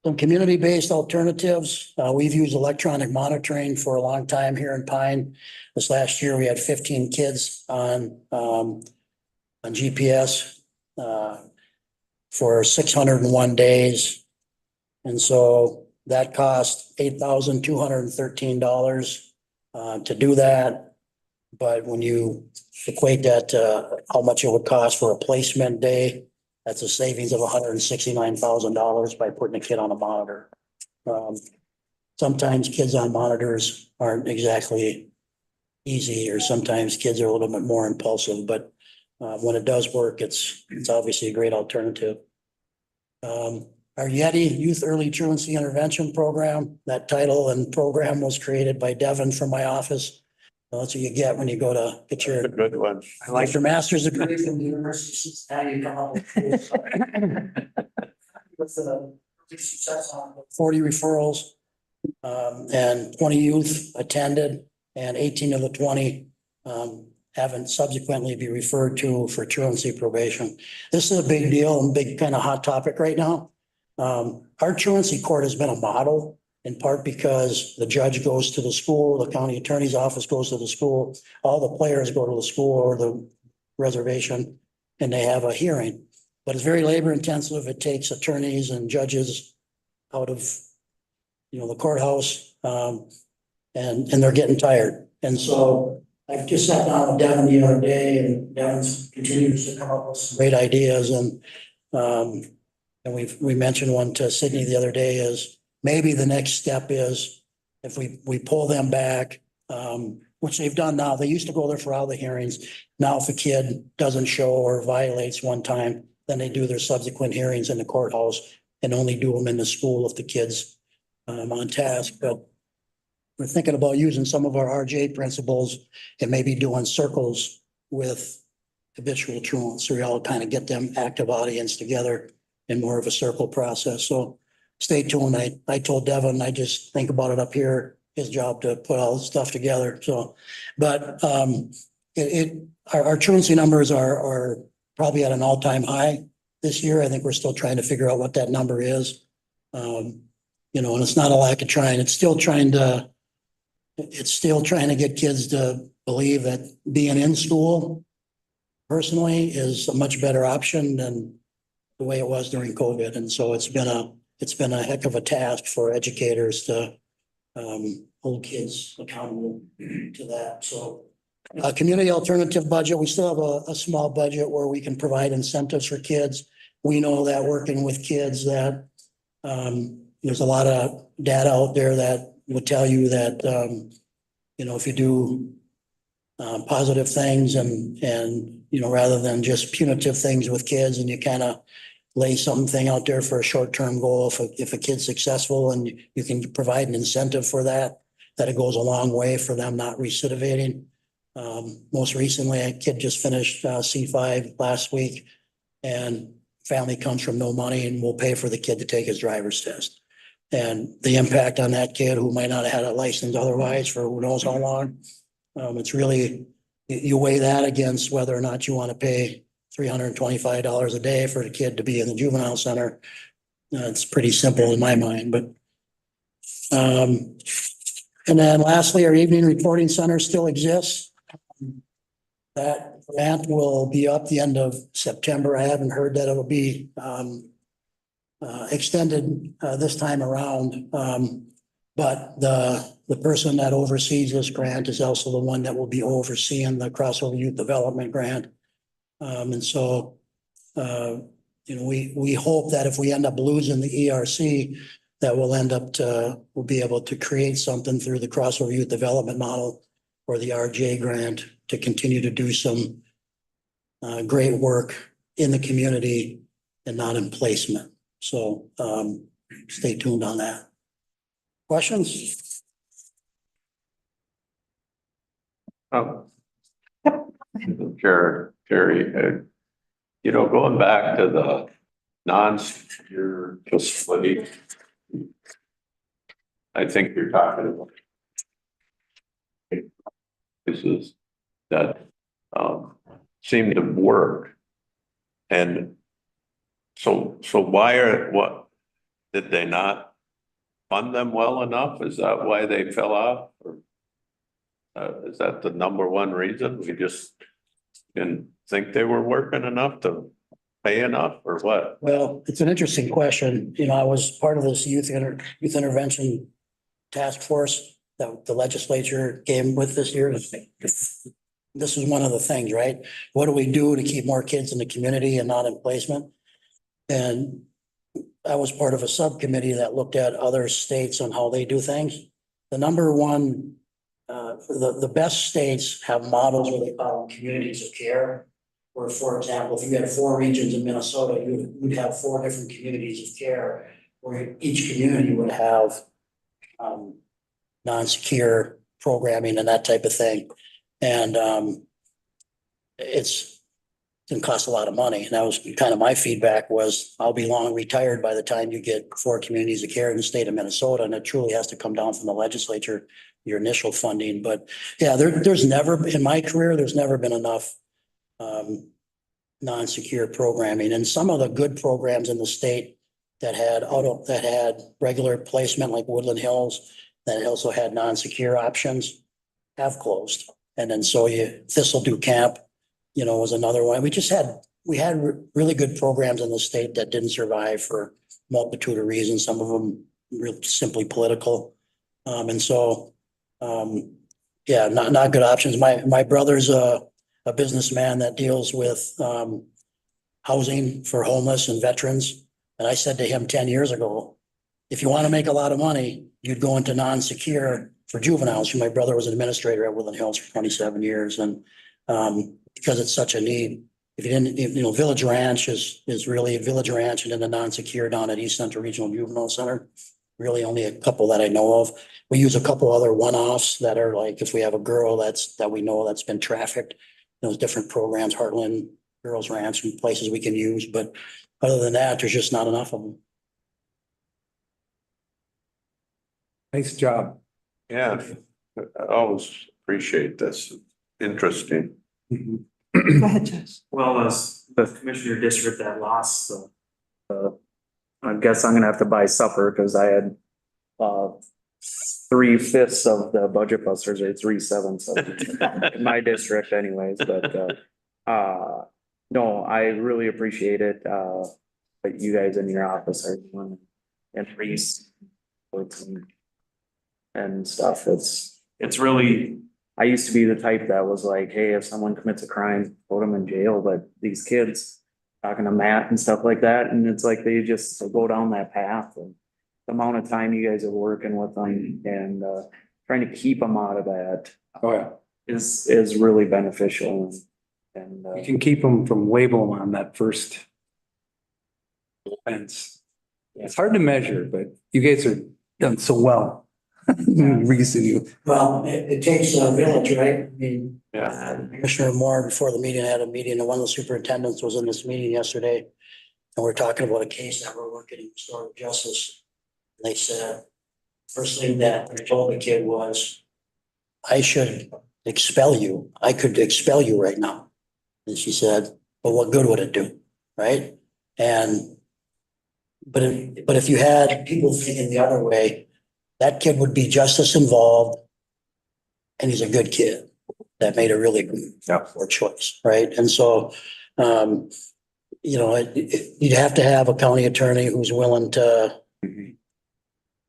Some community-based alternatives. We've used electronic monitoring for a long time here in Pine. This last year, we had 15 kids on GPS for 601 days. And so that cost $8,213 to do that. But when you equate that to how much it would cost for a placement day, that's a savings of $169,000 by putting a kid on a monitor. Sometimes kids on monitors aren't exactly easy, or sometimes kids are a little bit more impulsive, but when it does work, it's obviously a great alternative. Our Yeti Youth Early Truancy Intervention Program, that title and program was created by Devin from my office. That's what you get when you go to get your Good one. I like your master's degree from the University of Cincinnati. You come up with 40 referrals, and 20 youth attended, and 18 of the 20 haven't subsequently be referred to for truancy probation. This is a big deal and big kind of hot topic right now. Our truancy court has been a model, in part because the judge goes to the school, the county attorney's office goes to the school, all the players go to the school or the reservation, and they have a hearing. But it's very labor intensive. It takes attorneys and judges out of, the courthouse, and they're getting tired. And so I just sat down with Devin the other day, and Devin continues to come up with some great ideas. And we mentioned one to Sydney the other day is, maybe the next step is if we pull them back, which they've done now. They used to go there for all the hearings. Now, if a kid doesn't show or violates one time, then they do their subsequent hearings in the courthouse and only do them in the school if the kid's on task. But we're thinking about using some of our RJ principles and maybe doing circles with habitual truants. So we all kind of get them active audience together in more of a circle process. So stay tuned. I told Devin, I just think about it up here, his job to put all this stuff together. So, but our truancy numbers are probably at an all-time high this year. I think we're still trying to figure out what that number is. And it's not a lack of trying. It's still trying to get kids to believe that being in school personally is a much better option than the way it was during COVID. And so it's been a heck of a task for educators to hold kids accountable to that. So community alternative budget, we still have a small budget where we can provide incentives for kids. We know that working with kids that there's a lot of data out there that would tell you that, if you do positive things and rather than just punitive things with kids, and you kind of lay something out there for a short-term goal. If a kid's successful and you can provide an incentive for that, that it goes a long way for them not recidivating. Most recently, a kid just finished C5 last week, and family comes from no money, and we'll pay for the kid to take his driver's test. And the impact on that kid who might not have had a license otherwise for who knows how long. It's really, you weigh that against whether or not you want to pay $325 a day for the kid to be in the juvenile center. It's pretty simple in my mind, but. And then lastly, our evening reporting center still exists. That grant will be up the end of September. I haven't heard that it'll be extended this time around. But the person that oversees this grant is also the one that will be overseeing the Crossover Youth Development Grant. And so, we hope that if we end up losing the ERC, that we'll be able to create something through the Crossover Youth Development Model or the RJ grant to continue to do some great work in the community and not in placement. So stay tuned on that. Questions? Jerry, going back to the non-secure facility, I think you're talking about places that seem to work. And so what, did they not fund them well enough? Is that why they fell off? Or is that the number one reason? We just didn't think they were working enough to pay enough, or what? Well, it's an interesting question. I was part of this youth intervention task force that the legislature came with this year. This is one of the things, right? What do we do to keep more kids in the community and not in placement? And I was part of a subcommittee that looked at other states on how they do things. The number one, the best states have models where they call them communities of care. Where, for example, if you had 4 regions in Minnesota, you'd have 4 different communities of care, where each community would have non-secure programming and that type of thing. And it's going to cost a lot of money. And that was kind of my feedback was, I'll be long retired by the time you get 4 communities of care in the state of Minnesota. And it truly has to come down from the legislature, your initial funding. But yeah, there's never, in my career, there's never been enough non-secure programming. And some of the good programs in the state that had regular placement, like Woodland Hills, that also had non-secure options, have closed. And then so Thistledew Camp, was another one. We had really good programs in the state that didn't survive for multitude of reasons. Some of them real simply political. And so, not good options. My brother's a businessman that deals with housing for homeless and veterans. And I said to him 10 years ago, if you want to make a lot of money, you'd go into non-secure for juveniles. My brother was an administrator at Woodland Hills for 27 years. And because it's such a need, if you didn't, Village Ranch is really Village Ranch, and then the non-secure down at East Central Regional Juvenile Center. Really only a couple that I know of. We use a couple other one-offs that are like, if we have a girl that we know that's been trafficked, those different programs, Heartland Girls Ranch, and places we can use. But other than that, there's just not enough of them. Nice job. Yeah, I always appreciate this. Interesting. Go ahead, Josh. Well, as the commissioner district that lost, I guess I'm gonna have to buy supper because I had 3/5 of the budget busters, or 3/7 in my district anyways, but no, I really appreciate it. What you guys in your office are doing, and Reese and stuff. It's really, I used to be the type that was like, hey, if someone commits a crime, put them in jail. But these kids, talking to Matt and stuff like that, and it's like they just go down that path. And the amount of time you guys are working with them and trying to keep them out of that is really beneficial. And You can keep them from labeling on that first It's hard to measure, but you guys are done so well. Recently. Well, it takes a village, right? I mean, Yeah. Commissioner Moore, before the meeting, had a meeting, and one of the superintendents was in this meeting yesterday. And we're talking about a case that we're working in restorative justice. They said, first thing that I told the kid was, I should expel you. I could expel you right now. And she said, but what good would it do? Right? And, but if you had people thinking the other way, that kid would be just as involved. And he's a good kid that made a really poor choice, right? And so, you know, you'd have to have a county attorney who's willing to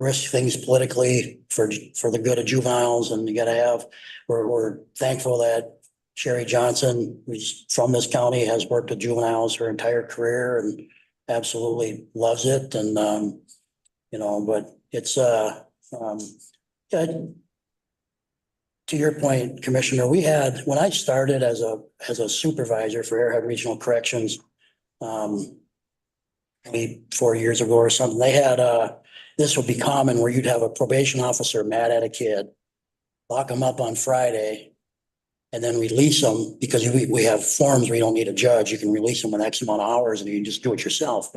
risk things politically for the good of juveniles, and you gotta have, we're thankful that Sherry Johnson, who's from this county, has worked with juveniles her entire career and absolutely loves it. And, you know, but it's, yeah, to your point, Commissioner, we had, when I started as a supervisor for Airhead Regional Corrections, maybe 4 years ago or something, they had, this would be common where you'd have a probation officer mad at a kid, lock them up on Friday, and then release them because we have forms where you don't need a judge. You can release them in X amount of hours and you can just do it yourself.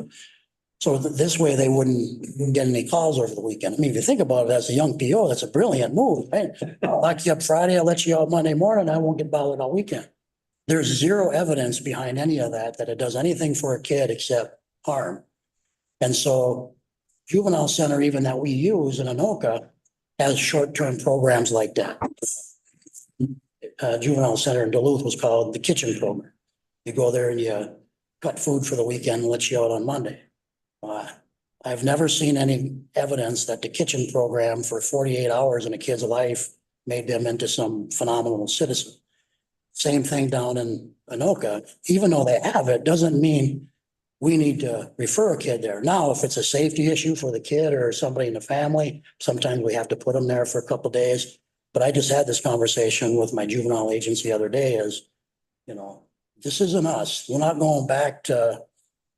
So this way they wouldn't get any calls over the weekend. I mean, if you think about it as a young PO, that's a brilliant move, right? I'll lock you up Friday, I'll let you out Monday morning, I won't get bothered all weekend. There's zero evidence behind any of that it does anything for a kid except harm. And so juvenile center, even that we use in Anoka, has short-term programs like that. Juvenile center in Duluth was called the Kitchen Program. You go there and you cut food for the weekend and let you out on Monday. I've never seen any evidence that the kitchen program for 48 hours in a kid's life made them into some phenomenal citizen. Same thing down in Anoka. Even though they have it, doesn't mean we need to refer a kid there. Now, if it's a safety issue for the kid or somebody in the family, sometimes we have to put them there for a couple of days. But I just had this conversation with my juvenile agency the other day is, you know, this isn't us. We're not going back to,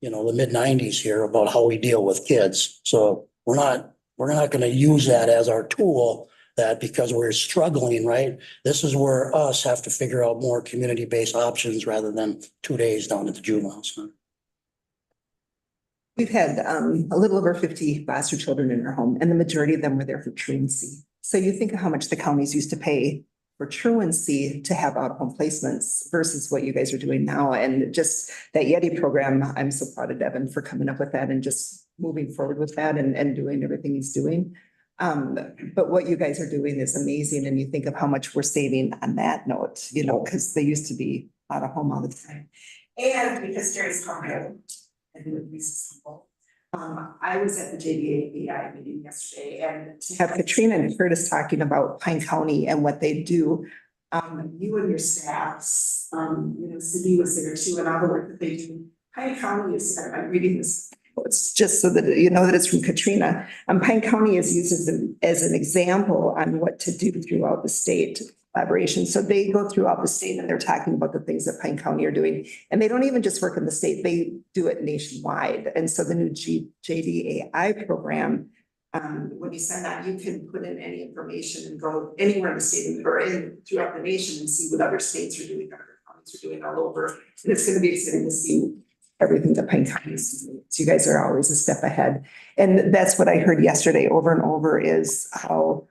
you know, the mid-90s here about how we deal with kids. So we're not going to use that as our tool, that because we're struggling, right? This is where us have to figure out more community-based options rather than 2 days down at the juvenile center. We've had a little over 50 foster children in our home, and the majority of them were there for truancy. So you think of how much the counties used to pay for truancy to have out-of-home placements versus what you guys are doing now. And just that Yeti program, I'm so proud of Devin for coming up with that and just moving forward with that and doing everything he's doing. But what you guys are doing is amazing. And you think of how much we're saving on that note, you know, because they used to be out of home all the time. And because Jerry's program, I think it was simple. I was at the JDA AI meeting yesterday, and to have Katrina and Curtis talking about Pine County and what they do. You and your staffs, you know, Cindy was there too, and all the work that they do. Pine County is, I'm reading this, it's just so that you know that it's from Katrina. Pine County is used as an example on what to do throughout the state. Collaboration. So they go throughout the state and they're talking about the things that Pine County are doing. And they don't even just work in the state, they do it nationwide. And so the new JDAI program, when you send that, you can put in any information and go anywhere in the state or throughout the nation and see what other states are doing, other counties are doing all over. And it's going to be exciting to see everything that Pine County is doing. So you guys are always a step ahead. And that's what I heard yesterday over and over is how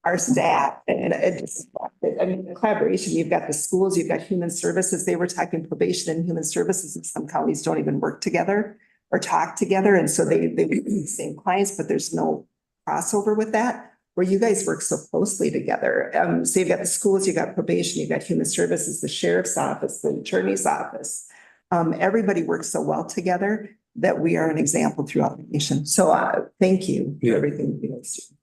our staff and I mean, the collaboration, you've got the schools, you've got human services. They were talking probation and human services, and some counties don't even work together or talk together. And so they work with the same clients, but there's no crossover with that, where you guys work so closely together. So you've got the schools, you've got probation, you've got human services, the sheriff's office, the attorney's office. Everybody works so well together that we are an example throughout the nation. So thank you for everything you guys do.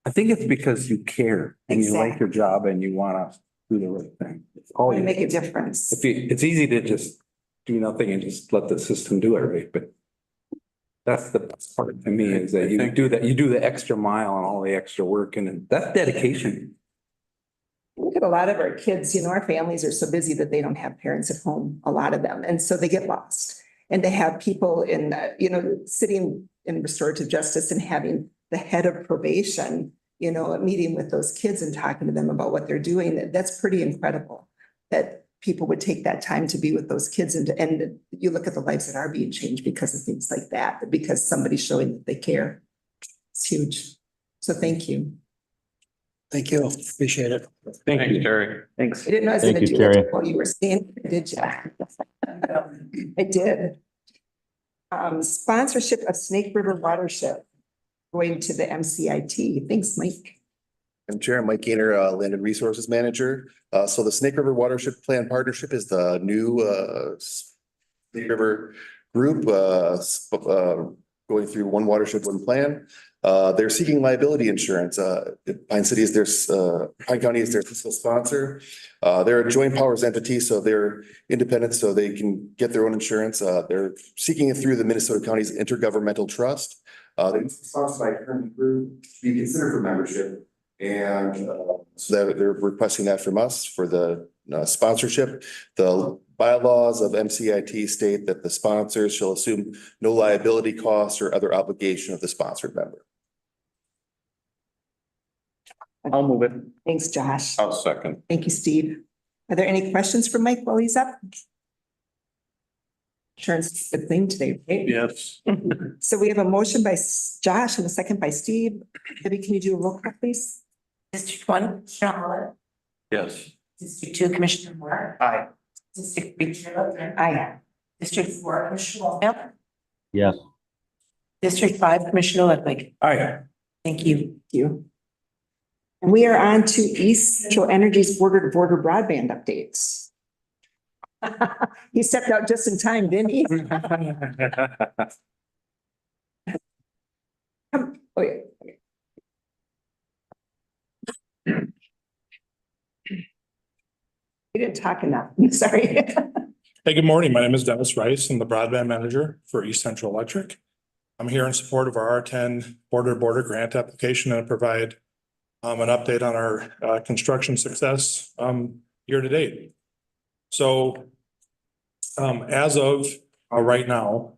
I think it's because you care and you like your job and you want to do the right thing. You make a difference. It's easy to just do nothing and just let the system do it, right? But that's the best part to me is that you do the extra mile and all the extra work, and that's dedication. Look at a lot of our kids, you know, our families are so busy that they don't have parents at home, a lot of them. And so they get lost. And to have people in, sitting in restorative justice and having the head of probation, meeting with those kids and talking to them about what they're doing, that's pretty incredible. That people would take that time to be with those kids and you look at the lives that are being changed because of things like that, because somebody's showing that they care. It's huge. So thank you. Thank you. Appreciate it. Thank you, Terry. Thanks. I didn't know I was gonna Thank you, do that Terry. while you were saying, did you? I did. Sponsorship of Snake River Watershed going to the MCIT. Thanks, Mike. I'm Chair Mike Gainer, Land and Resources Manager. So the Snake River Watershed Plan Partnership is the new Snake River group going through one watershed, one plan. They're seeking liability insurance. Pine City is Pine County is their fiscal sponsor. They're a joint powers entity, so they're independent, so they can get their own insurance. They're seeking it through the Minnesota County's Intergovernmental Trust. They're sponsored by a current group to be considered for membership. And so they're requesting that from us for the sponsorship. The bylaws of MCIT state that the sponsors shall assume no liability costs or other obligation of the sponsored member. I'll move it. Thanks, Josh. I'll second. Thank you, Steve. Are there any questions for Mike while he's up? Insurance is a good thing today, right? Yes. So we have a motion by Josh and a second by Steve. Debbie, can you do a roll call, please? District 1, Commissioner Holland. Yes. District 2, Commissioner Moore. Aye. District 3, Chair Lundgren. Aye. District 4, Commissioner Wallkamp. Yes. District 5, Commissioner Ludwig. Aye. Thank you. Thank you. And we are on to East Central Energy's border-to-border broadband updates. He stepped out just in time, didn't he? Oh, yeah. You didn't talk enough. I'm sorry. Hey, good morning. My name is Dennis Rice. I'm the broadband manager for East Central Electric. I'm here in support of our R10 border grant application and provide an update on our construction success year to date. So as of right now,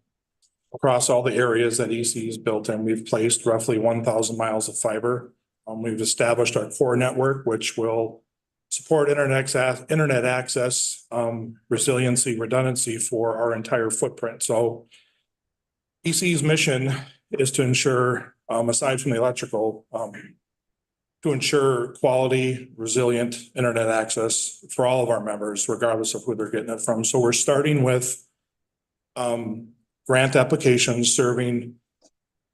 across all the areas that EC is built in, we've placed roughly 1,000 miles of fiber. We've established our core network, which will support internet access, resiliency, redundancy for our entire footprint. So EC's mission is to ensure, aside from the electrical, to ensure quality, resilient internet access for all of our members, regardless of who they're getting it from. So we're starting with grant applications serving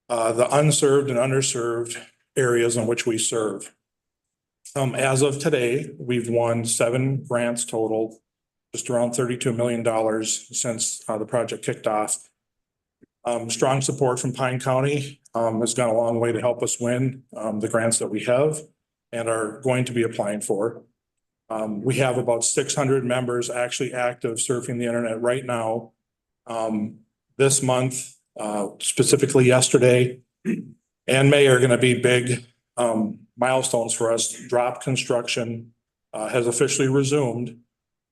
the unserved and underserved areas in which we serve. As of today, we've won 7 grants total, just around $32 million since the project kicked off. Strong support from Pine County has gone a long way to help us win the grants that we have and are going to be applying for. We have about 600 members actually active surfing the internet right now. This month, specifically yesterday and May are going to be big milestones for us. Drop construction has officially resumed.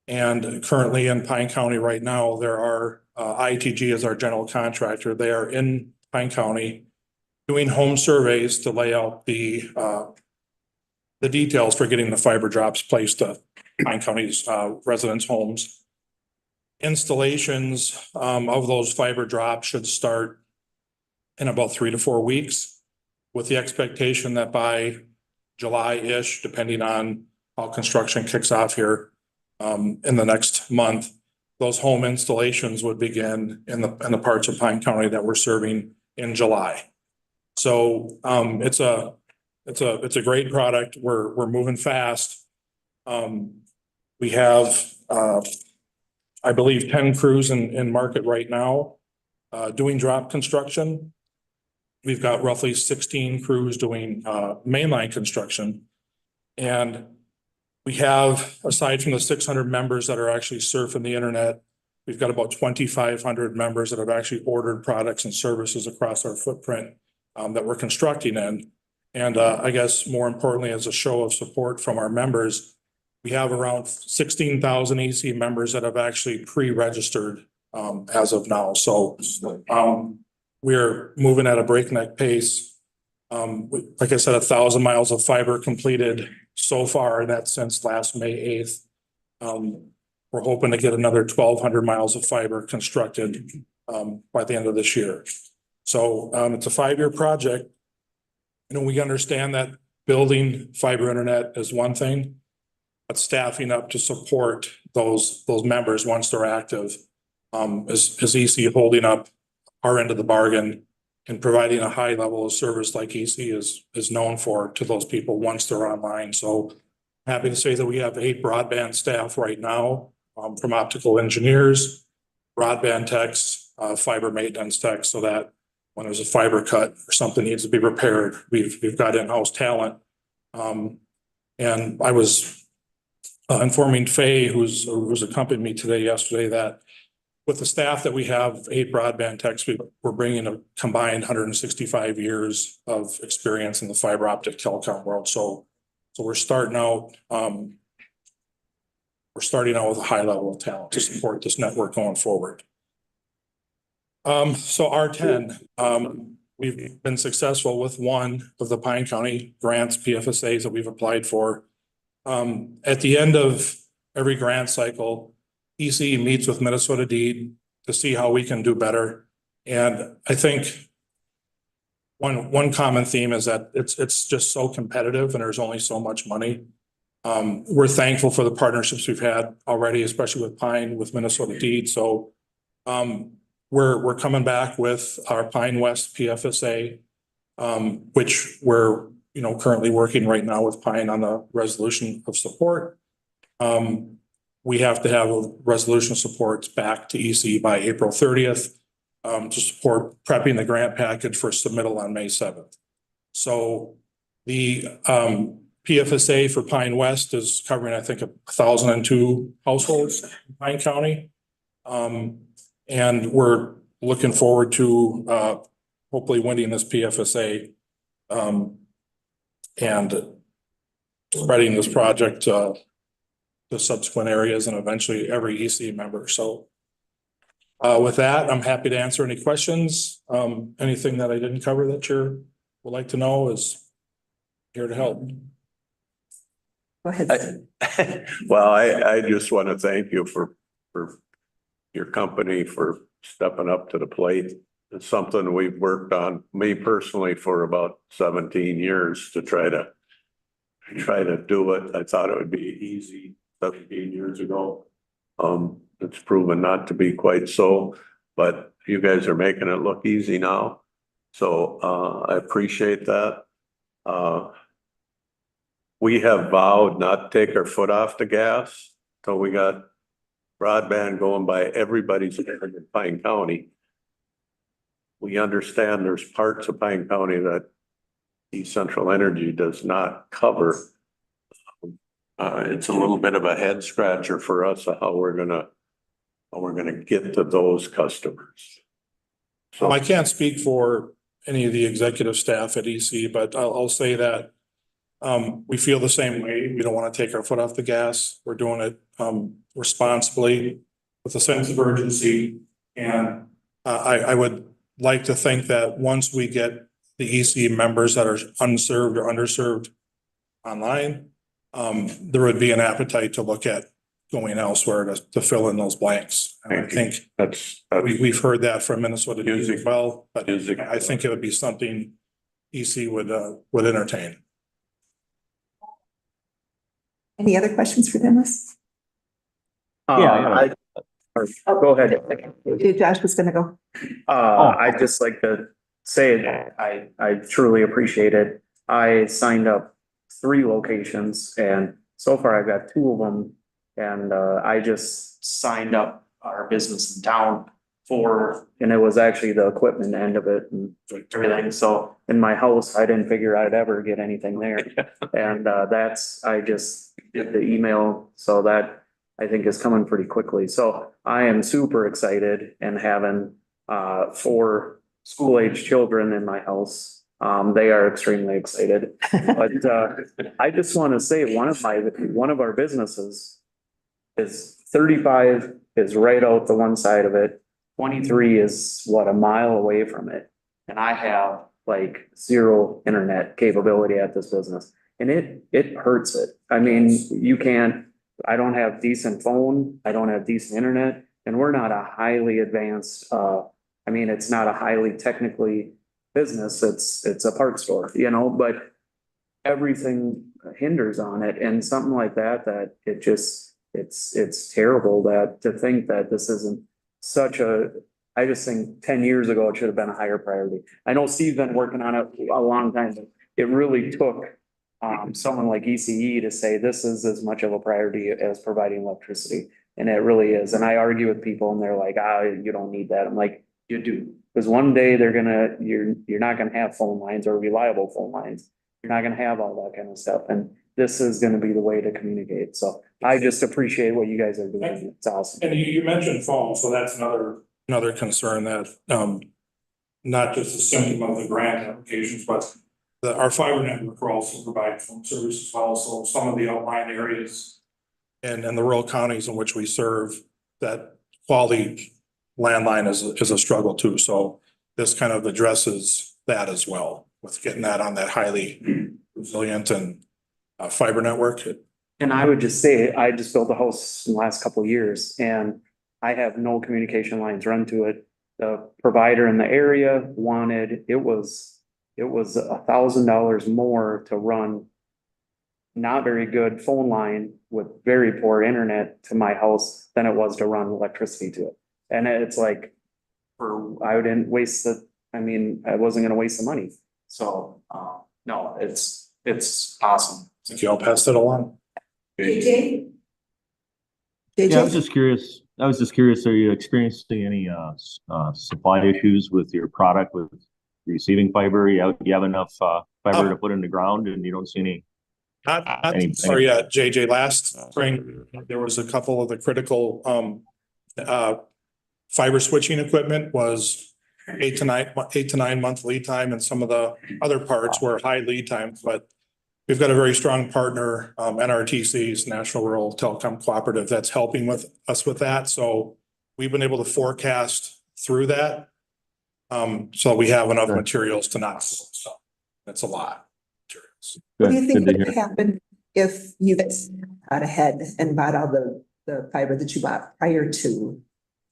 And currently in Pine County right now, there are ITG as our general contractor. They are in Pine County doing home surveys to lay out the details for getting the fiber drops placed to Pine County's residents' homes. Installations of those fiber drops should start in about 3 to 4 weeks, with the expectation that by July-ish, depending on how construction kicks off here in the next month, those home installations would begin in the parts of Pine County that we're serving in July. So it's a great product. We're moving fast. We have I believe 10 crews in market right now doing drop construction. We've got roughly 16 crews doing mainline construction. And we have, aside from the 600 members that are actually surfing the internet, we've got about 2,500 members that have actually ordered products and services across our footprint that we're constructing in. And I guess more importantly, as a show of support from our members, we have around 16,000 EC members that have actually pre-registered as of now. So, we're moving at a breakneck pace. Like I said, 1,000 miles of fiber completed so far, and that's since last May 8th. We're hoping to get another 1,200 miles of fiber constructed by the end of this year. So it's a 5-year project. You know, we understand that building fiber internet is one thing, but staffing up to support those members once they're active is EC holding up our end of the bargain and providing a high level of service like EC is known for to those people once they're online. So happy to say that we have 8 broadband staff right now, from optical engineers, broadband techs, fiber maintenance techs, so that when there's a fiber cut or something needs to be repaired, we've got in-house talent. And I was informing Faye, who's accompanied me yesterday, that with the staff that we have, 8 broadband techs, we're bringing a combined 165 years of experience in the fiber optic telecom world. So we're starting out. We're starting out with a high level of talent to support this network going forward. So R10, we've been successful with one of the Pine County grants, PFSAs that we've applied for. At the end of every grant cycle, EC meets with Minnesota DEED to see how we can do better. And I think one common theme is that it's just so competitive and there's only so much money. We're thankful for the partnerships we've had already, especially with Pine, with Minnesota DEED. So we're coming back with our Pine West PFSA, which we're currently working right now with Pine on the resolution of support. We have to have a resolution of supports back to EC by April 30th to support prepping the grant package for submittal on May 7th. So the PFSA for Pine West is covering, I think, 1,002 households in Pine County. And we're looking forward to hopefully winning this PFSA and spreading this project to subsequent areas and eventually every EC member. So with that, I'm happy to answer any questions. Anything that I didn't cover that you would like to know is here to help. Go ahead. Well, I just want to thank you for your company for stepping up to the plate. It's something we've worked on, me personally, for about 17 years to try to do it. I thought it would be easy 17 years ago. It's proven not to be quite so, but you guys are making it look easy now. So I appreciate that. We have vowed not to take our foot off the gas till we got broadband going by everybody's in Pine County. We understand there's parts of Pine County that East Central Energy does not cover. It's a little bit of a head scratcher for us of how we're gonna get to those customers. So I can't speak for any of the executive staff at EC, but I'll say that we feel the same way. We don't want to take our foot off the gas. We're doing it responsibly with a sense of urgency. And I would like to think that once we get the EC members that are unserved or underserved online, there would be an appetite to look at going elsewhere to fill in those blanks. And I think we've heard that from Minnesota as well, but I think it would be something EC would entertain. Any other questions for Dennis? Go ahead. Josh was gonna go. I'd just like to say that I truly appreciate it. I signed up 3 locations and so far I've got 2 of them. And I just signed up our business in town and it was actually the equipment end of it and everything. So in my house, I didn't figure I'd ever get anything there. And I just did the email. So that I think is coming pretty quickly. So I am super excited and having 4 school-age children in my house. They are extremely excited. But I just want to say one of our businesses is 35 is right out the one side of it. 23 is what, a mile away from it. And I have like zero internet capability at this business and it hurts it. I mean, you can't, I don't have decent phone, I don't have decent internet, and we're not a highly advanced, I mean, it's not a highly technically business, it's a parts store, you know, but everything hinders on it and something like that, that it just, it's terrible that to think that this isn't such a, I just think 10 years ago, it should have been a higher priority. I know Steve's been working on it a long time, but it really took someone like ECE to say this is as much of a priority as providing electricity. And it really is. And I argue with people and they're like, you don't need that. I'm like, you do. Because one day you're not gonna have phone lines or reliable phone lines. You're not gonna have all that kind of stuff. And this is gonna be the way to communicate. So I just appreciate what you guys are doing. It's awesome. And you mentioned phone, so that's another concern that, not just a symptom of the grant applications, but our fiber network will also provide phone service as well. So some of the outlying areas and the rural counties in which we serve, that quality landline is a struggle too. So this kind of addresses that as well with getting that on that highly resilient and fiber network. And I would just say, I just built a house in the last couple of years and I have no communication lines run to it. The provider in the area wanted, it was $1,000 more to run not very good phone line with very poor internet to my house than it was to run electricity to it. And it's like, I didn't waste I wasn't gonna waste the money. So, no, it's awesome. If y'all pass that along. JJ? Yeah, I was just curious, are you experiencing any supply issues with your product with receiving fiber? You have enough fiber to put in the ground and you don't see any? Sorry, JJ, last spring, there was a couple of the critical fiber switching equipment was 8 to 9 month lead time, and some of the other parts were high lead times, but we've got a very strong partner, NRTC's National Rural Telecom Cooperative, that's helping us with that. So we've been able to forecast through that. So we have enough materials to not sell. So that's a lot. What do you think would happen if you guys got ahead and bought all the fiber that you bought prior to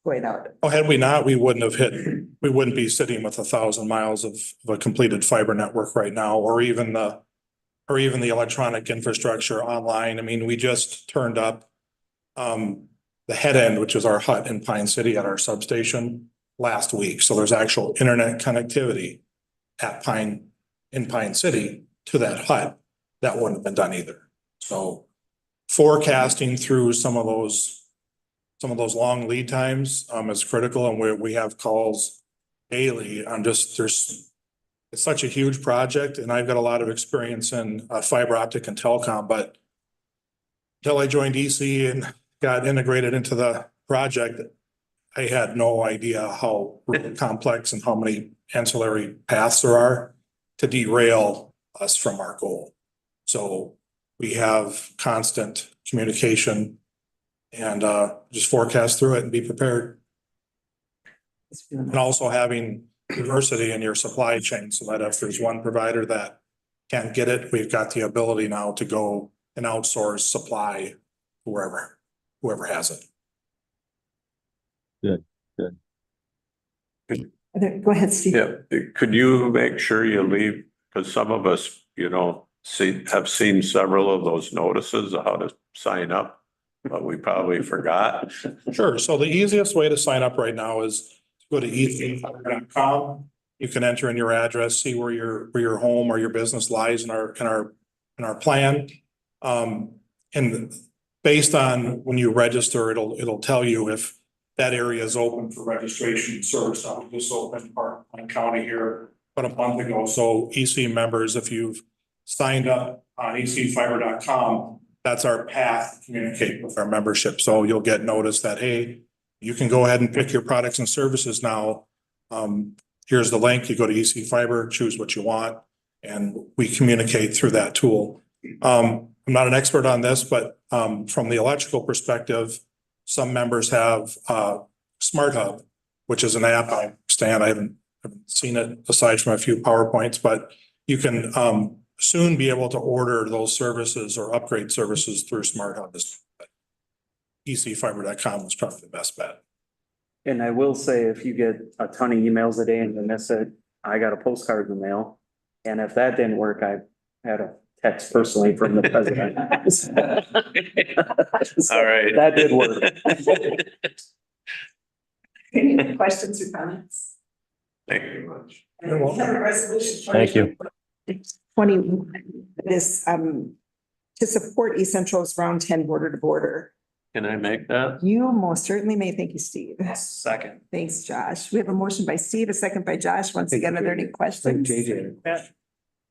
going out? Oh, had we not, we wouldn't be sitting with 1,000 miles of a completed fiber network right now, or even the electronic infrastructure online. I mean, we just turned up the head end, which is our hut in Pine City at our substation last week. So there's actual internet connectivity in Pine City to that hut. That wouldn't have been done either. So forecasting through some of those long lead times is critical, and we have calls daily on it's such a huge project, and I've got a lot of experience in fiber optic and telecom, but until I joined EC and got integrated into the project, I had no idea how complex and how many ancillary paths there are to derail us from our goal. So we have constant communication and just forecast through it and be prepared. And also having diversity in your supply chain, so that if there's one provider that can't get it, we've got the ability now to go and outsource supply whoever has it. Good. Go ahead, Steve. Yeah, could you make sure you leave, because some of us, have seen several of those notices of how to sign up, but we probably forgot. Sure. So the easiest way to sign up right now is to go to ecfiber.com. You can enter in your address, see where your home or your business lies in our plan. And based on when you register, it'll tell you if that area is open for registration service. We just opened Park County here about a month ago. So EC members, if you've signed up on ecfiber.com, that's our path to communicate with our membership. So you'll get notice that, hey, you can go ahead and pick your products and services now. Here's the link. You go to EC Fiber, choose what you want, and we communicate through that tool. I'm not an expert on this, but from the electrical perspective, some members have Smart Hub, which is an app I understand. I haven't seen it aside from a few PowerPoints, but you can soon be able to order those services or upgrade services through Smart Hubs. ECfiber.com was probably the best bet. And I will say, if you get a ton of emails a day and you miss it, I got a postcard in the mail. And if that didn't work, I had a text personally from the president. All right. That did work. Any other questions or comments? Thank you very much. And we have a resolution. Thank you. 21 is to support Essentials Round 10 border to border. Can I make that? You most certainly may. Thank you, Steve. Second. Thanks, Josh. We have a motion by Steve, a second by Josh. Once again, are there any questions?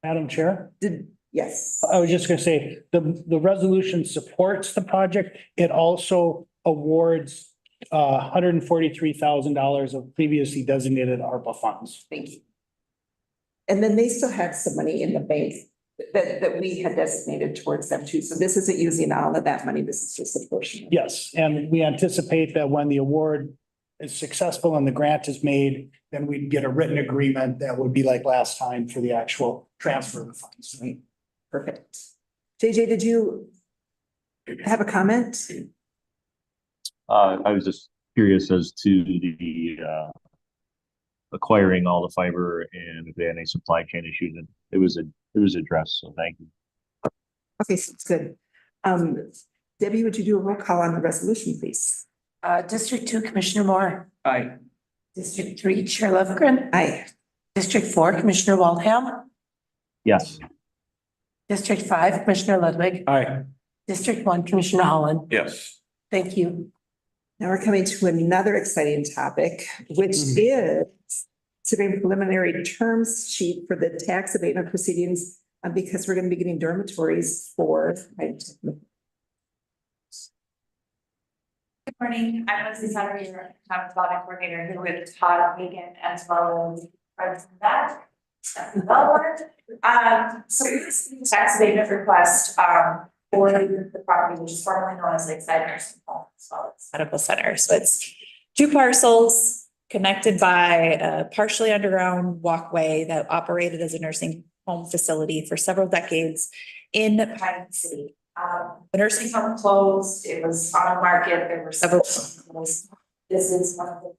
Madam Chair, Yes. I was just gonna say, the resolution supports the project. It also awards $143,000 of previously designated ARPA funds. Thank you. And then they still have some money in the bank that we had designated towards them too. So this isn't using all of that money. This is just a portion. Yes, and we anticipate that when the award is successful and the grant is made, then we'd get a written agreement that would be like last time for the actual transfer of the funds. Right. Perfect. JJ, did you have a comment? I was just curious as to the acquiring all the fiber and if they had any supply chain issues, and it was addressed, so thank you. Okay, so it's good. Debbie, would you do a roll call on the resolution, please? District 2, Commissioner Moore. Aye. District 3, Chair Lufgren. Aye. District 4, Commissioner Waldham. Yes. District 5, Commissioner Ludwig. Aye. District 1, Commissioner Holland. Yes. Thank you. Now we're coming to another exciting topic, which is considering preliminary terms sheet for the tax abatement proceedings, because we're going to be getting dormitories for. Good morning, I'm Leslie Sutter, your town development coordinator, here with Todd Megan as well as Fred Back. So this is the tax abatement request for the property, which is formerly known as Lakeside Nursing Home as well as Medical Center. So it's 2 parcels connected by a partially underground walkway that operated as a nursing home facility for several decades in Pine City. The nursing home closed, it was on the market, there were several. This is one of the.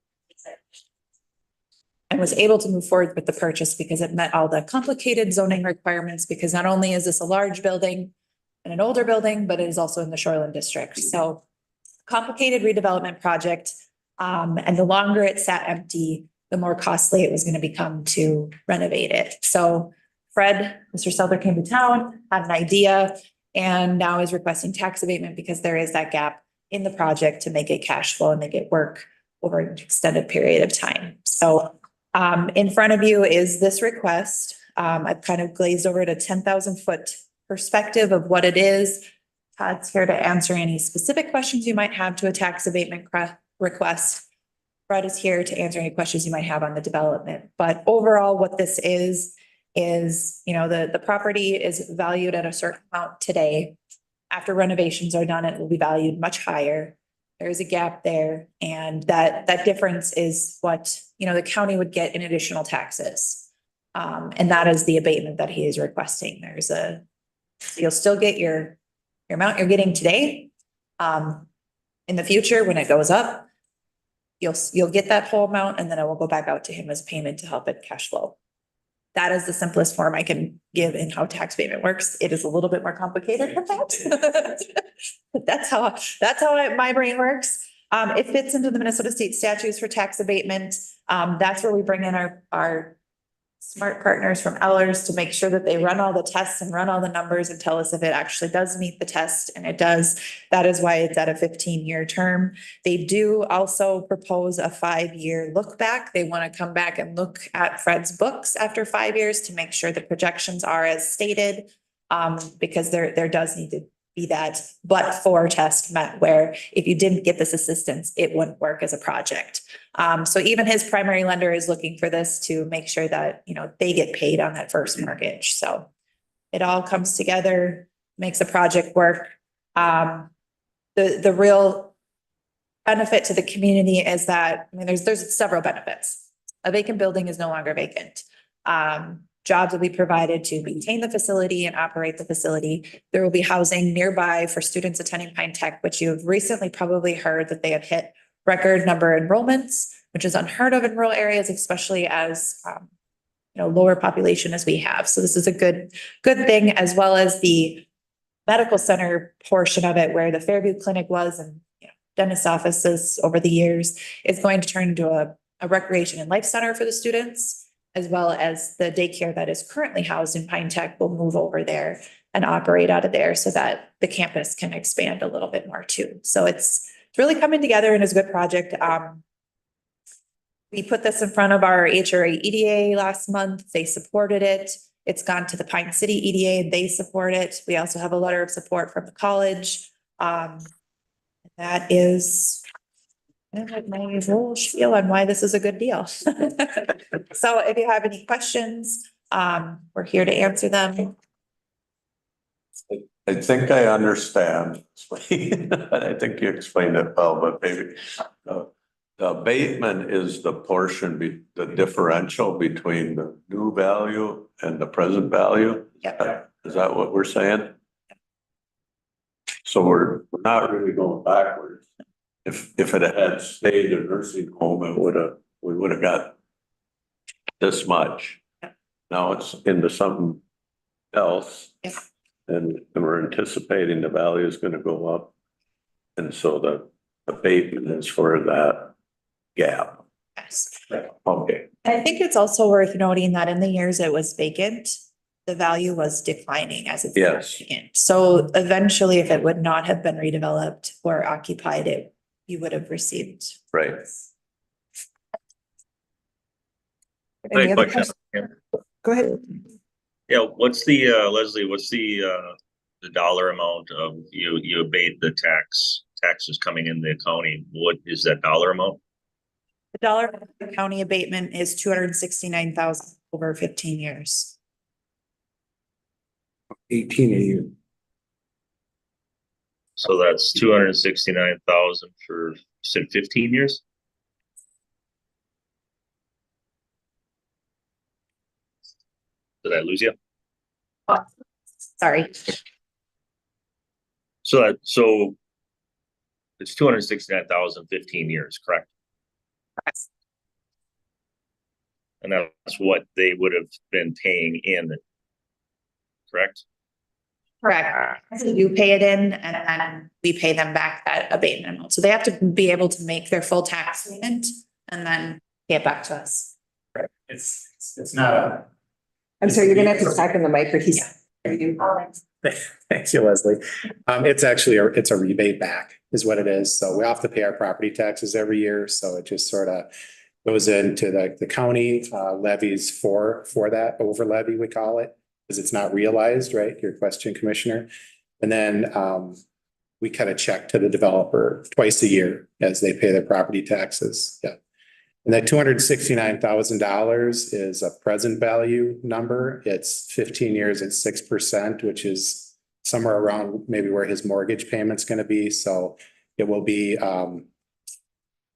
And was able to move forward with the purchase because it met all the complicated zoning requirements, because not only is this a large building and an older building, but it is also in the Shoreland district. So complicated redevelopment project. And the longer it sat empty, the more costly it was going to become to renovate it. So Fred, Mr. Selder came to town, had an idea, and now is requesting tax abatement because there is that gap in the project to make it cash flow and make it work over an extended period of time. So in front of you is this request. I've kind of glazed over to 10,000 foot perspective of what it is. Todd's here to answer any specific questions you might have to a tax abatement request. Fred is here to answer any questions you might have on the development. But overall, what this is, you know, the property is valued at a certain amount today. After renovations are done, it will be valued much higher. There's a gap there, and that difference is what, you know, the county would get in additional taxes. And that is the abatement that he is requesting. You'll still get your amount you're getting today. In the future, when it goes up, you'll get that whole amount, and then it will go back out to him as payment to help it cash flow. That is the simplest form I can give in how tax abatement works. It is a little bit more complicated than that. But that's how my brain works. It fits into the Minnesota state statutes for tax abatement. That's where we bring in our smart partners from Ellers to make sure that they run all the tests and run all the numbers and tell us if it actually does meet the test, and it does. That is why it's at a 15-year term. They do also propose a 5-year look back. They want to come back and look at Fred's books after 5 years to make sure the projections are as stated, because there does need to be that but-for test met, where if you didn't get this assistance, it wouldn't work as a project. So even his primary lender is looking for this to make sure that, you know, they get paid on that first mortgage. So it all comes together, makes a project work. The real benefit to the community is that, I mean, there's several benefits. A vacant building is no longer vacant. Jobs will be provided to maintain the facility and operate the facility. There will be housing nearby for students attending Pine Tech, which you've recently probably heard that they have hit record number enrollments, which is unheard of in rural areas, especially as lower population as we have. So this is a good thing, as well as the medical center portion of it, where the Fairview Clinic was, and dentist offices over the years, is going to turn into a recreation and life center for the students, as well as the daycare that is currently housed in Pine Tech will move over there and operate out of there so that the campus can expand a little bit more too. So it's really coming together and is a good project. We put this in front of our HRA EDA last month. They supported it. It's gone to the Pine City EDA. They support it. We also have a letter of support from the college. That is my whole spiel on why this is a good deal. So if you have any questions, we're here to answer them. I think I understand. I think you explained it well, but maybe the abatement is the portion, the differential between the new value and the present value. Yep. Is that what we're saying? So we're not really going backwards. If it had stayed a nursing home, we would have got this much. Now it's into something else. Yep. And we're anticipating the value is going to go up. And so the abatement is for that gap. Yes. Okay. I think it's also worth noting that in the years it was vacant, the value was declining as it's vacant. So eventually, if it would not have been redeveloped or occupied, you would have received. Right. Any other questions? Go ahead. Yeah, what's the, Leslie, what's the dollar amount of, you abate the taxes coming in the county? What is that dollar amount? The dollar amount of the county abatement is $269,000 over 15 years. 18 a year. So that's 269,000 for, you said 15 years? Did I lose you? Oh, sorry. So it's 269,000, 15 years, correct? Yes. And that's what they would have been paying in, correct? Correct. You pay it in and then we pay them back that abatement amount. So they have to be able to make their full tax payment and then pay it back to us. Right. It's not a. I'm sorry, you're gonna have to talk in the mic, but he's. Thank you, Leslie. It's actually, it's a rebate back is what it is. So we have to pay our property taxes every year. So it just sort of goes into the county levies for that over levy, we call it, because it's not realized, right? Your question, Commissioner. And then we cut a check to the developer twice a year as they pay their property taxes. Yeah. And that $269,000 is a present value number. It's 15 years at 6%, which is somewhere around maybe where his mortgage payment's going to be. So it will be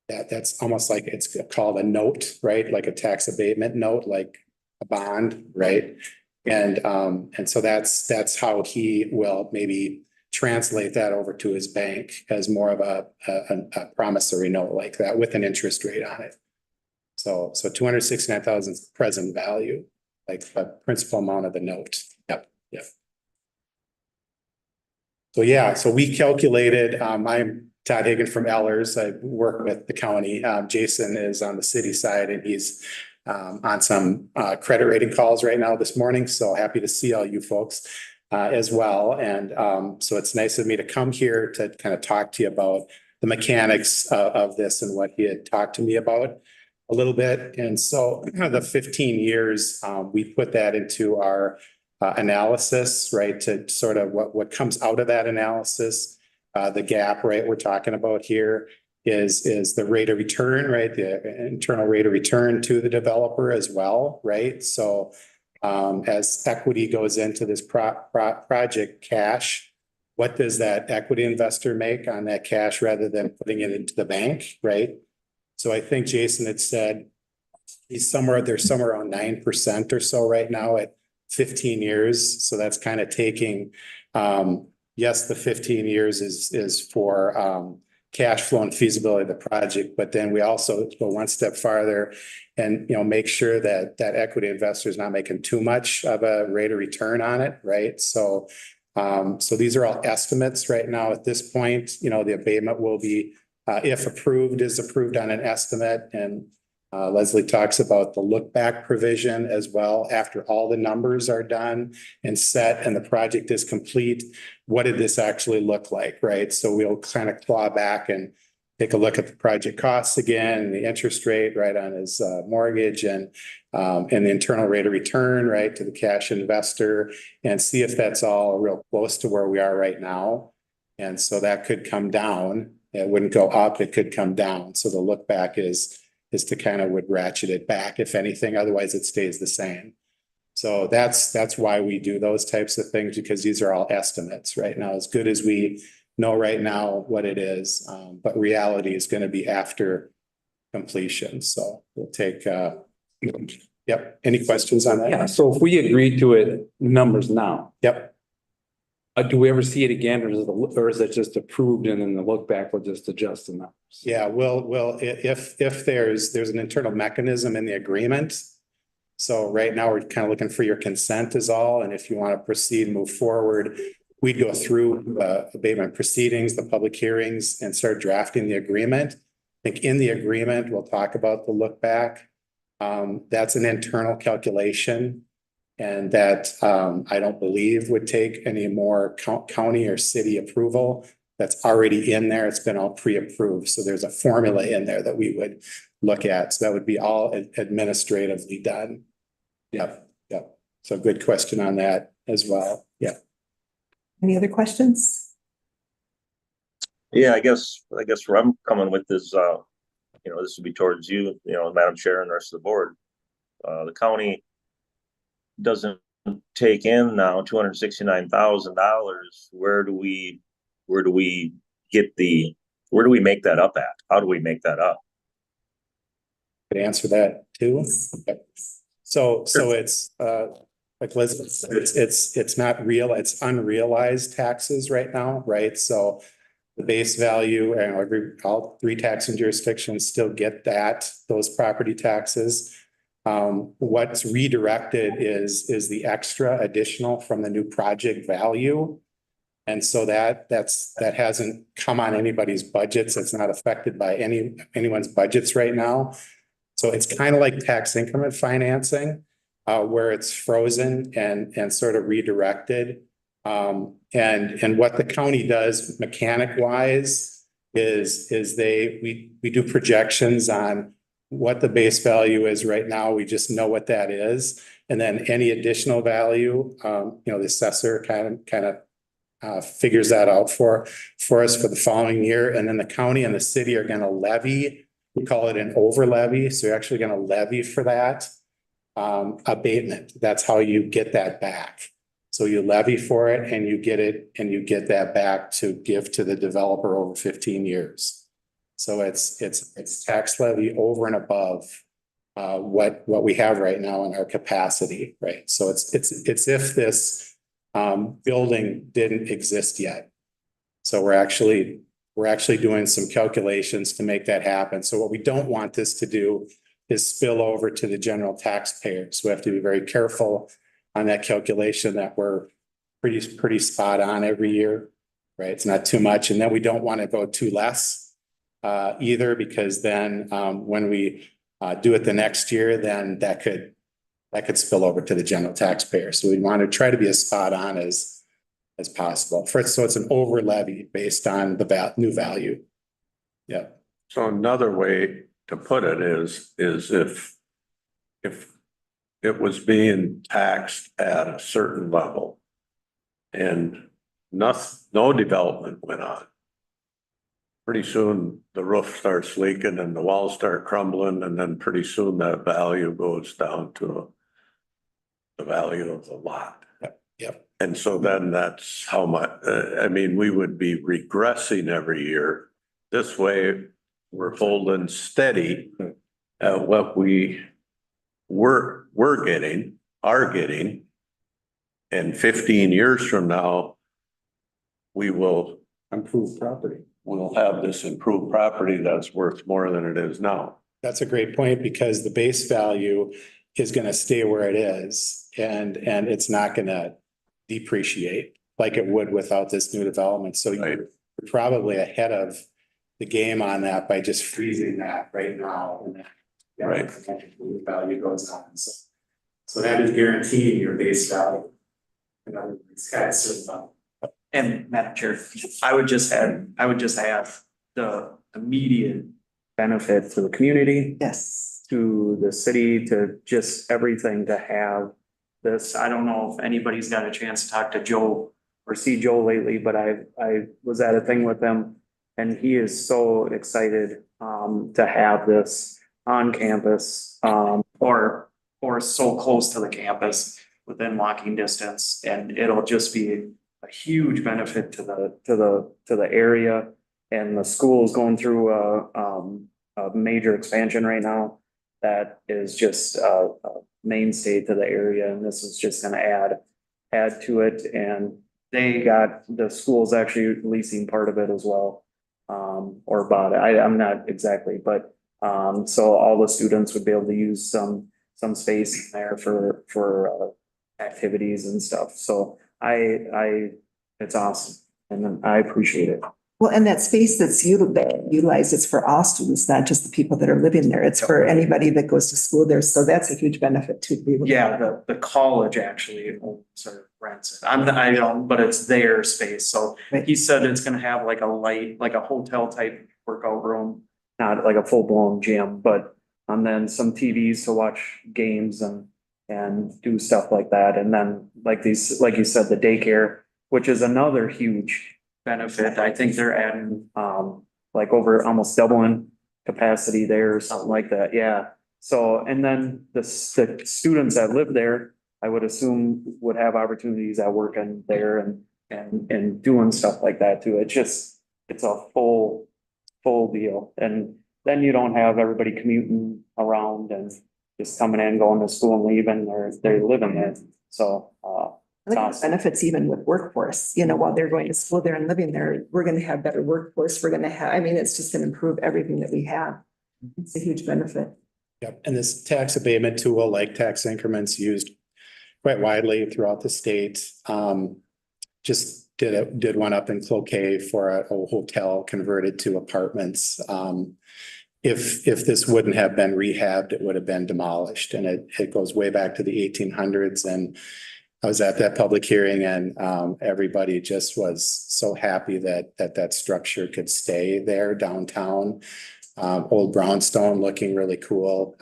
that's almost like it's called a note, right? Like a tax abatement note, like a bond, right? And so that's how he will maybe translate that over to his bank as more of a promissory note like that with an interest rate on it. So 269,000 present value, like the principal amount of the note. Yep. So yeah, so we calculated, I'm Todd Hagan from Ellers. I work with the county. Jason is on the city side and he's on some credit rating calls right now this morning. So happy to see all you folks as well. And so it's nice of me to come here to kind of talk to you about the mechanics of this and what he had talked to me about a little bit. And so the 15 years, we put that into our analysis, right? To sort of what comes out of that analysis, the gap, right? We're talking about here is the rate of return, right? The internal rate of return to the developer as well, right? So as equity goes into this project, cash what does that equity investor make on that cash rather than putting it into the bank, right? So I think Jason had said they're somewhere around 9% or so right now at 15 years. So that's kind of taking, yes, the 15 years is for cash flow and feasibility of the project, but then we also go one step farther and, make sure that that equity investor is not making too much of a rate of return on it, right? So these are all estimates right now at this point. The abatement will be, if approved, is approved on an estimate. And Leslie talks about the look back provision as well. After all the numbers are done and set and the project is complete, what did this actually look like, right? So we'll kind of claw back and take a look at the project costs again, and the interest rate, right, on his mortgage and the internal rate of return, right, to the cash investor, and see if that's all real close to where we are right now. And so that could come down. It wouldn't go up, it could come down. So the look back is to kind of would ratchet it back, if anything, otherwise it stays the same. So that's why we do those types of things, because these are all estimates right now, as good as we know right now what it is. But reality is going to be after completion. So we'll take, yep. Any questions on that? Yeah, so if we agree to it, numbers now. Yep. Do we ever see it again, or is it just approved and then the look back will just adjust the numbers? Yeah, well, if there's an internal mechanism in the agreement. So right now we're kind of looking for your consent is all. And if you want to proceed, move forward, we'd go through abatement proceedings, the public hearings, and start drafting the agreement. I think in the agreement, we'll talk about the look back. That's an internal calculation. And that I don't believe would take any more county or city approval. That's already in there. It's been all pre-approved. So there's a formula in there that we would look at. So that would be all administratively done. Yep. So good question on that as well. Yeah. Any other questions? Yeah, I guess where I'm coming with is, this would be towards you, Madam Chair and the rest of the board. The county doesn't take in now $269,000. Where do we make that up at? How do we make that up? Could answer that too. So it's like Liz, it's not real, it's unrealized taxes right now, right? So the base value, and all three taxing jurisdictions still get those property taxes. What's redirected is the extra additional from the new project value. And so that hasn't come on anybody's budgets. It's not affected by anyone's budgets right now. So it's kind of like tax increment financing, where it's frozen and sort of redirected. And what the county does mechanic wise is we do projections on what the base value is right now. We just know what that is. And then any additional value, the assessor kind of figures that out for us for the following year. And then the county and the city are going to levy. We call it an over levy. So you're actually going to levy for that abatement. That's how you get that back. So you levy for it and you get that back to give to the developer over 15 years. So it's tax levy over and above what we have right now in our capacity, right? So it's if this building didn't exist yet. So we're actually doing some calculations to make that happen. So what we don't want this to do is spill over to the general taxpayers. We have to be very careful on that calculation that we're pretty spot on every year, right? It's not too much, and then we don't want to go too less. Either, because then when we do it the next year, then that could spill over to the general taxpayer. So we want to try to be as spot on as possible. So it's an over levy based on the new value. Yeah. So another way to put it is if it was being taxed at a certain level and no development went on, pretty soon the roof starts leaking and the walls start crumbling, and then pretty soon that value goes down to the value of the lot. Yep. And so then that's how much, I mean, we would be regressing every year. This way, we're holding steady at what we are getting. And 15 years from now, we will Improved property. we'll have this improved property that's worth more than it is now. That's a great point because the base value is gonna stay where it is and it's not gonna depreciate like it would without this new development. So you're probably ahead of the game on that by just freezing that right now. And then, yeah, Right. the value goes on. So that is guaranteeing your base value. In other words, guys, And Madam Chair, I would just add the immediate benefit to the community, Yes. to the city, to just everything to have this. I don't know if anybody's got a chance to talk to Joe or see Joe lately, but I was at a thing with him and he is so excited to have this on campus or so close to the campus within walking distance, and it'll just be a huge benefit to the area. And the school is going through a major expansion right now that is just a mainstay to the area, and this is just gonna add to it. And the school's actually leasing part of it as well, or bought it. I'm not exactly, but so all the students would be able to use some space in there for activities and stuff. So it's awesome and I appreciate it. Well, and that space that's utilized, it's for all students, not just the people that are living there. It's for anybody that goes to school there. So that's a huge benefit to be able to. Yeah, the college actually owns or rents it. I don't, but it's their space. So he said it's gonna have like a hotel type workout room, not like a full blown gym, but and then some TVs to watch games and do stuff like that. And then like you said, the daycare, which is another huge benefit. I think they're adding like over almost doubling capacity there or something like that. Yeah. So, and then the students that live there, I would assume would have opportunities at working there and doing stuff like that too. It's a full deal. And then you don't have everybody commuting around and just coming in, going to school and leaving, they're living there. So, Look at the benefits even with workforce, while they're going to school there and living there, we're gonna have better workforce. We're gonna have, it's just gonna improve everything that we have. It's a huge benefit. Yep, and this tax abatement tool, like tax increments, used quite widely throughout the state. Just did one up in Cloquet for a hotel converted to apartments. If this wouldn't have been rehabbed, it would have been demolished, and it goes way back to the 1800s. And I was at that public hearing and everybody just was so happy that structure could stay there downtown. Old brownstone looking really cool.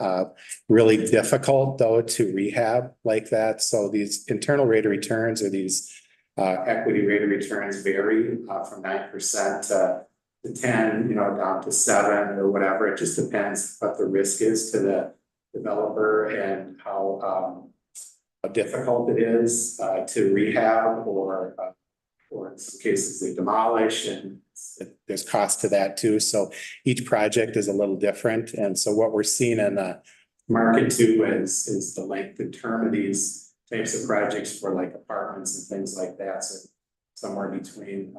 Really difficult though to rehab like that. So these internal rate of returns or these equity rate of returns vary from 9% to 10, down to 7 or whatever. It just depends what the risk is to the developer and how difficult it is to rehab or in some cases they demolish, and there's cost to that too. So each project is a little different. And so what we're seeing in the market too is the length and term of these types of projects for like apartments and things like that. So somewhere between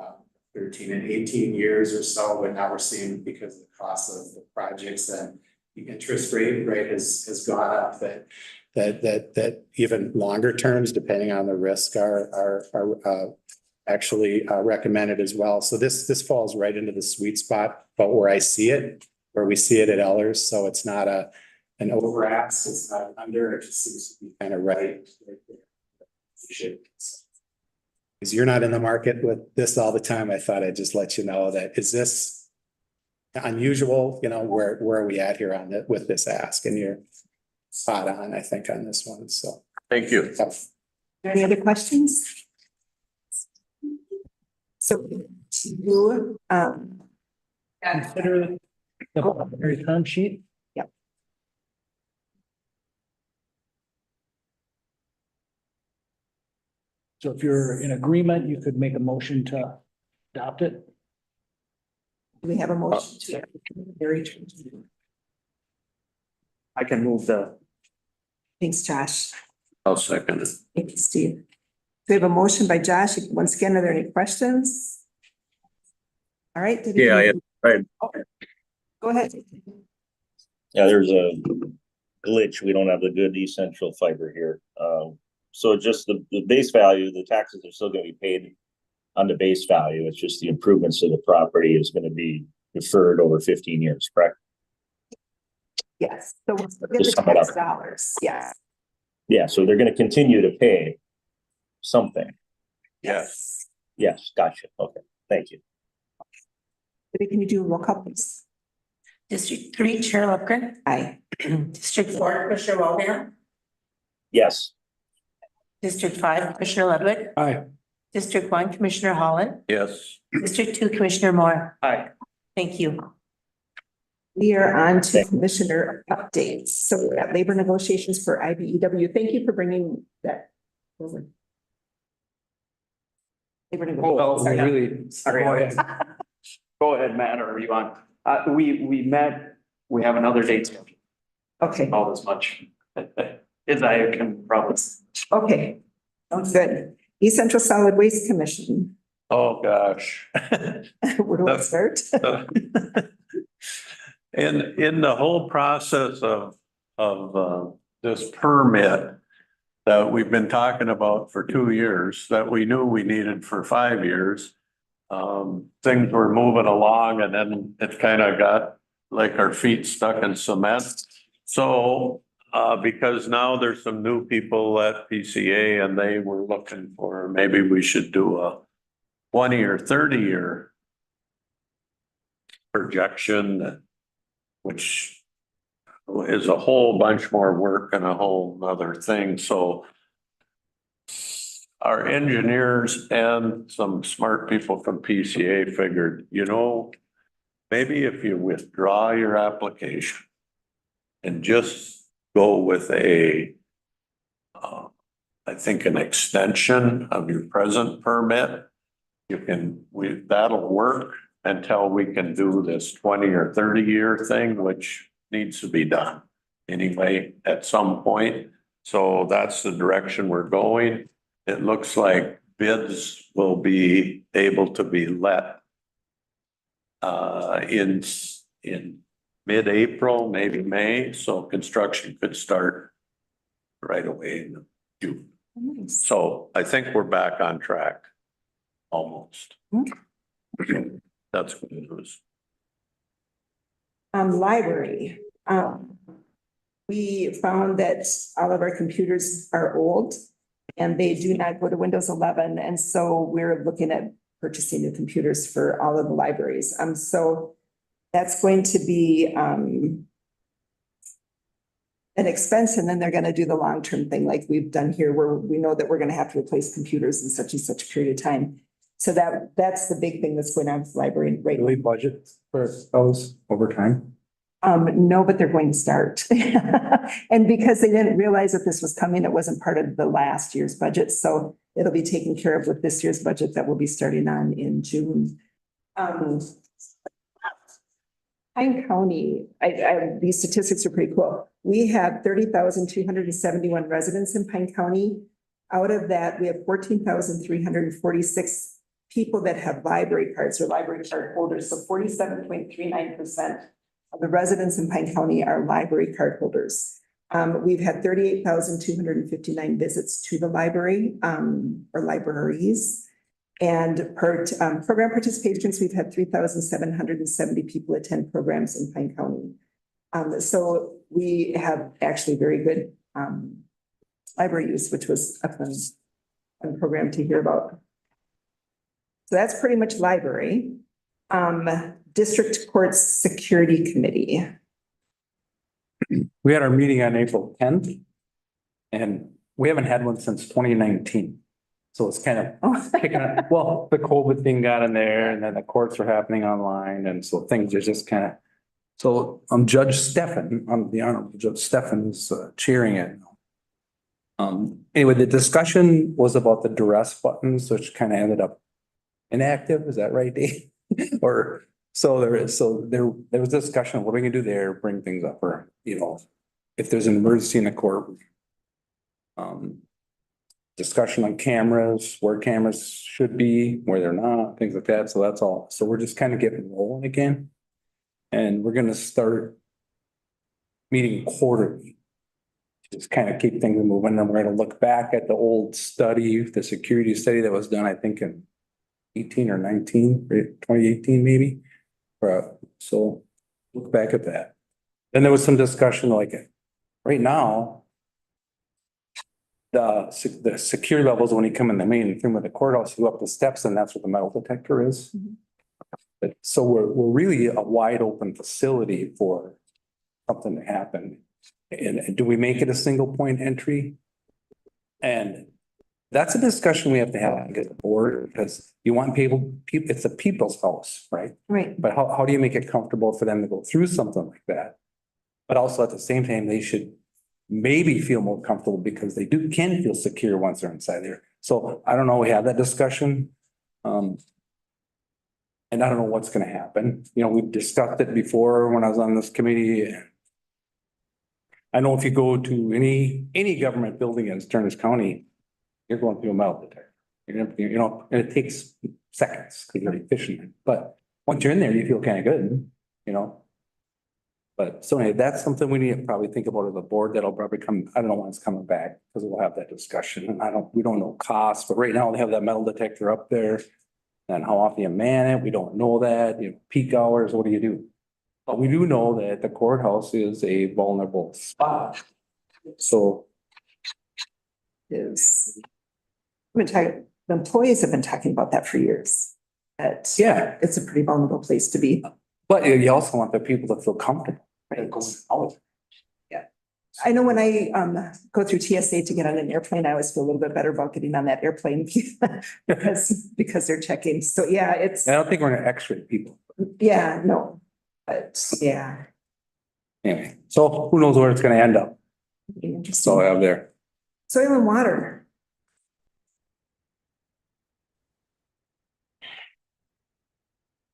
13 and 18 years or so. But now we're seeing, because of the cost of the projects and the interest rate has gone up, that even longer terms, depending on the risk, are actually recommended as well. So this falls right into the sweet spot, but where we see it at Ellers. So it's not an over ask, it's not under, it just seems to be kind of right there. Because you're not in the market with this all the time, I thought I'd just let you know that. Is this unusual? Where are we at here on it with this ask? And you're spot on, I think, on this one. So thank you. Any other questions? So you consider the preliminary term sheet. Yep. So if you're in agreement, you could make a motion to adopt it. Do we have a motion to? I can move the, Thanks, Josh. I'll second it. Thank you, Steve. We have a motion by Josh. Once again, are there any questions? All right. Did he- Yeah, right. Go ahead. Yeah, there's a glitch. We don't have the good essential fiber here. So just the base value, the taxes are still gonna be paid on the base value. It's just the improvements to the property is gonna be deferred over 15 years, correct? Yes. So we'll get the Just sum it tax up. dollars. Yes. Yeah, so they're gonna continue to pay something. Yes. Yes, gotcha. Okay, thank you. Can you do a roll call, please? District 3, Chair Lupgren. Aye. District 4, Commissioner Waldman. Yes. District 5, Commissioner Ludwig. Aye. District 1, Commissioner Holland. Yes. District 2, Commissioner Moore. aye. Thank you. We are on to commissioner updates. So we're at labor negotiations for IBEW. Thank you for bringing that forward. Labor Oh, negotiations. really? Sorry. Go ahead. Go ahead, Matt, or are you on? We met, we have another date scheduled. Okay, All this much. As I can promise. okay. Sounds good. East Central Solid Waste Commission. Oh, gosh. Where do I start? In the whole process of this permit that we've been talking about for 2 years, that we knew we needed for 5 years. Things were moving along and then it kind of got like our feet stuck in cement. So, because now there's some new people at PCA and they were looking for, maybe we should do a 20 or 30-year projection, which is a whole bunch more work and a whole other thing. So our engineers and some smart people from PCA figured, maybe if you withdraw your application and just go with I think an extension of your present permit, that'll work until we can do this 20 or 30-year thing, which needs to be done anyway at some point. So that's the direction we're going. It looks like bids will be able to be let in mid-April, maybe May, so construction could start right away in June. Nice. So I think we're back on track, almost. That's good news. Library. We found that all of our computers are old and they do not go to Windows 11. And so we're looking at purchasing new computers for all of the libraries. So that's going to be an expense, and then they're going to do the long-term thing like we've done here, where we know that we're going to have to replace computers in such and such a period of time. So that's the big thing that's going on with the library right now. Really budget for those over time? No, but they're going to start. And because they didn't realize that this was coming, it wasn't part of the last year's budget. So it'll be taken care of with this year's budget that will be starting on in June. Pine County, these statistics are pretty cool. We have 30,271 residents in Pine County. Out of that, we have 14,346 people that have library cards or library card holders. So 47.39% of the residents in Pine County are library card holders. We've had 38,259 visits to the library or libraries. And per program participations, we've had 3,770 people attend programs in Pine County. So we have actually very good library use, which was a fun program to hear about. So that's pretty much library. District Court Security Committee. We had our meeting on April 10th and we haven't had one since 2019. So it's kind of picking up, well, the COVID thing got in there and then the courts are happening online. And so things are just kind of, so Judge Stephan, the Honorable Judge Stephan is chairing it. Anyway, the discussion was about the duress buttons, which kind of ended up inactive. Is that right, Dave? Or there was discussion, what are we gonna do there, bring things up, or, if there's an emergency in the court. Discussion on cameras, where cameras should be, where they're not, things like that. So that's all. So we're just kind of getting rolling again. And we're gonna start meeting quarterly. Just kind of keep things moving, and we're gonna look back at the old study, the security study that was done, I think in 18 or 19, right? 2018 maybe. So look back at that. Then there was some discussion like right now, the secure levels when you come in the main room of the courthouse, you go up the steps and that's where the metal detector is. But so we're really a wide open facility for something to happen. And do we make it a single point entry? And that's a discussion we have to have at the board, because you want people, it's a people's house, right? Right. But how do you make it comfortable for them to go through something like that? But also at the same time, they should maybe feel more comfortable because they can feel secure once they're inside there. So I don't know, we have that discussion. And I don't know what's gonna happen. We've discussed it before when I was on this committee. I know if you go to any government building in Stearns County, you're going through a metal detector. And it takes seconds because you're efficient. But once you're in there, you feel kind of good, But so anyway, that's something we need to probably think about as a board. That'll probably come, I don't know when it's coming back, because we'll have that discussion. And we don't know cost, but right now they have that metal detector up there. And how often you man it, we don't know that. Peak hours, what do you do? But we do know that the courthouse is a vulnerable spot. So. The employees have been talking about that for years. That yeah, it's a pretty vulnerable place to be. But you also want the people to feel comfortable. Right. Going out. Yeah. I know when I go through TSA to get on an airplane, I always feel a little bit better about getting on that airplane because they're checking. So yeah, I don't think we're gonna X-ray people. Yeah, no, but yeah. Anyway, so who knows where it's gonna end up? So I have there. Soil and water.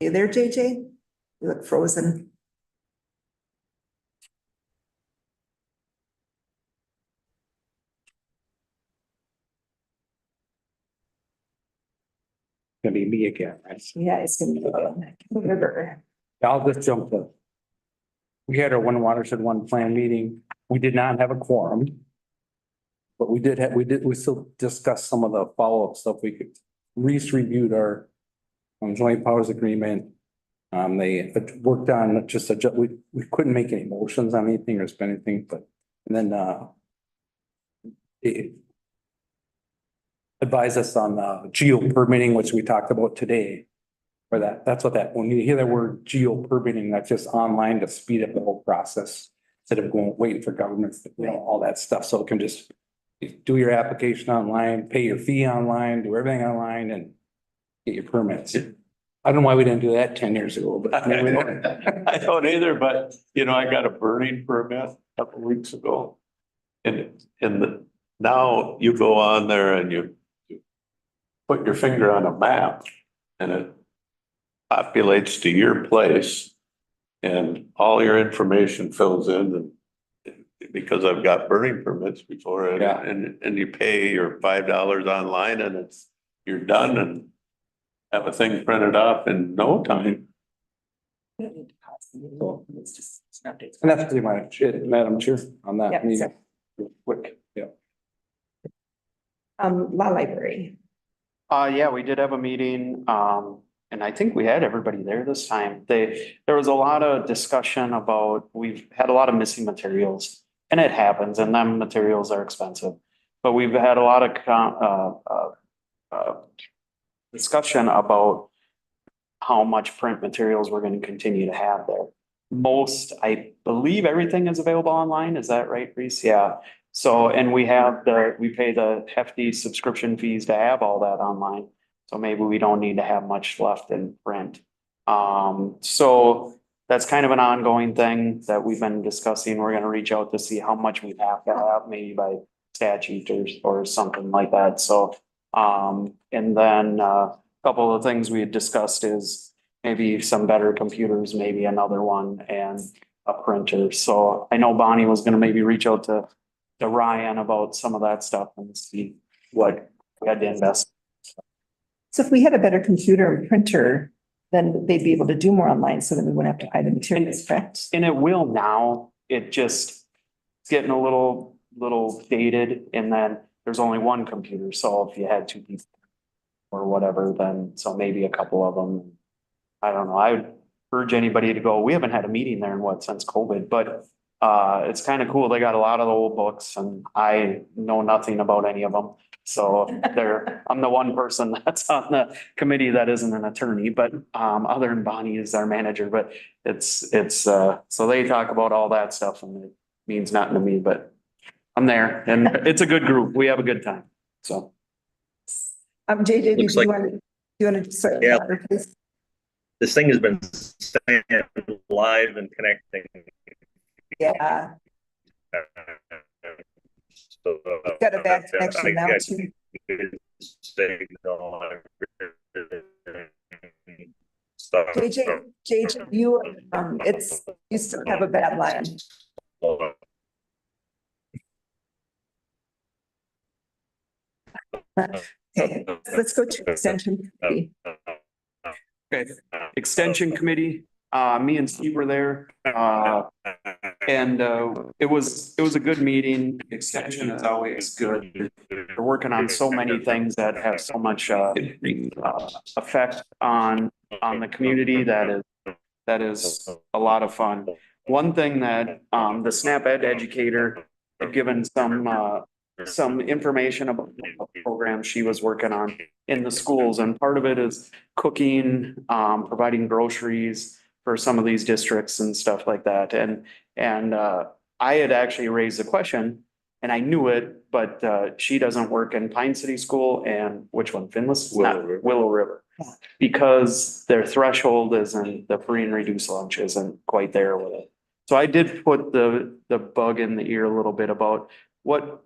You there, JJ? You look frozen. Gonna be me again, right? Yeah, it's gonna be the river. I'll just jump to. We had our one watershed, one plan meeting. We did not have a quorum. But we still discussed some of the follow-up stuff. We could reviewed our joint powers agreement. They worked on just we couldn't make any motions on anything or spend anything, but, and then, it advised us on, geo permitting, which we talked about today. For that's what when you hear the word geo permitting, that's just online to speed up the whole process. Instead of waiting for government, all that stuff. So it can just do your application online, pay your fee online, do everything online and get your permits. I don't know why we didn't do that 10 years ago, but. I don't either, but I got a burning permit a couple of weeks ago. And now you go on there and you put your finger on a map and it populates to your place and all your information fills in and because I've got burning permits before and you pay your $5 online and you're done and have a thing printed off in no time. And that's pretty much it, Madam Chair, on that. Quick, yeah. Law library. Yeah, we did have a meeting, and I think we had everybody there this time. There was a lot of discussion about, we've had a lot of missing materials. And it happens, and them materials are expensive. But we've had a lot of discussion about how much print materials we're going to continue to have there. I believe everything is available online. Is that right, Reese? Yeah. So, and we pay the hefty subscription fees to have all that online. So maybe we don't need to have much left in print. So that's kind of an ongoing thing that we've been discussing. We're going to reach out to see how much we have to have, maybe by statute or something like that. So, and then a couple of things we had discussed is maybe some better computers, maybe another one and a printer. So I know Bonnie was gonna maybe reach out to Ryan about some of that stuff and see what we had to invest. So if we had a better computer and printer, then they'd be able to do more online, so then we wouldn't have to buy the materials, correct? And it will now, it just, it's getting a little dated, and then there's only one computer, so if you had two people or whatever, then, so maybe a couple of them. I don't know, I would urge anybody to go, we haven't had a meeting there in since COVID, but it's kind of cool, they got a lot of the old books, and I know nothing about any of them. So I'm the one person that's on the committee that isn't an attorney, but other than Bonnie is our manager, but it's so they talk about all that stuff and it means nothing to me, but I'm there and it's a good group. We have a good time. So. JJ, Looks do you like- want to start? Yeah. This thing has been staying live and connecting. Yeah, So, got a bad connection now too. JJ, you, you still have a bad line. Okay, let's go to extension committee. Okay, extension committee, me and Steve were there, and it was a good meeting. Extension is always good. They're working on so many things that have so much effect on the community that is a lot of fun. One thing that the SNAP Ed educator had given some information about the program she was working on in the schools, and part of it is cooking, providing groceries for some of these districts and stuff like that. And I had actually raised the question, and I knew it, but she doesn't work in Pine City School, and which one, Finless? Willow River. Because their threshold isn't, the free and reduced lunch isn't quite there with it. So I did put the bug in the ear a little bit about what,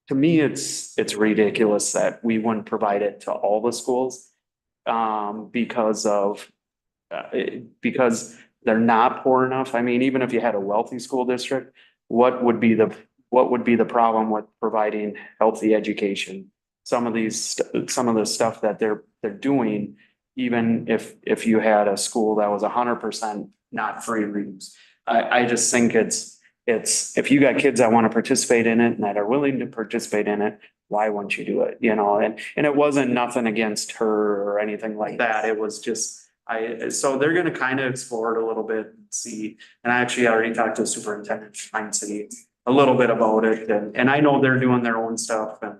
to me, it's ridiculous that we wouldn't provide it to all the schools. Because they're not poor enough. I mean, even if you had a wealthy school district, what would be the problem with providing healthy education? Some of the stuff that they're doing, even if you had a school that was 100% not free and reduced. I just think it's, if you got kids that want to participate in it and that are willing to participate in it, why wouldn't you do it? You know, and it wasn't nothing against her or anything like that. It was just, so they're gonna kind of explore it a little bit and see. And I actually already talked to the superintendent of Pine City a little bit about it. And I know they're doing their own stuff and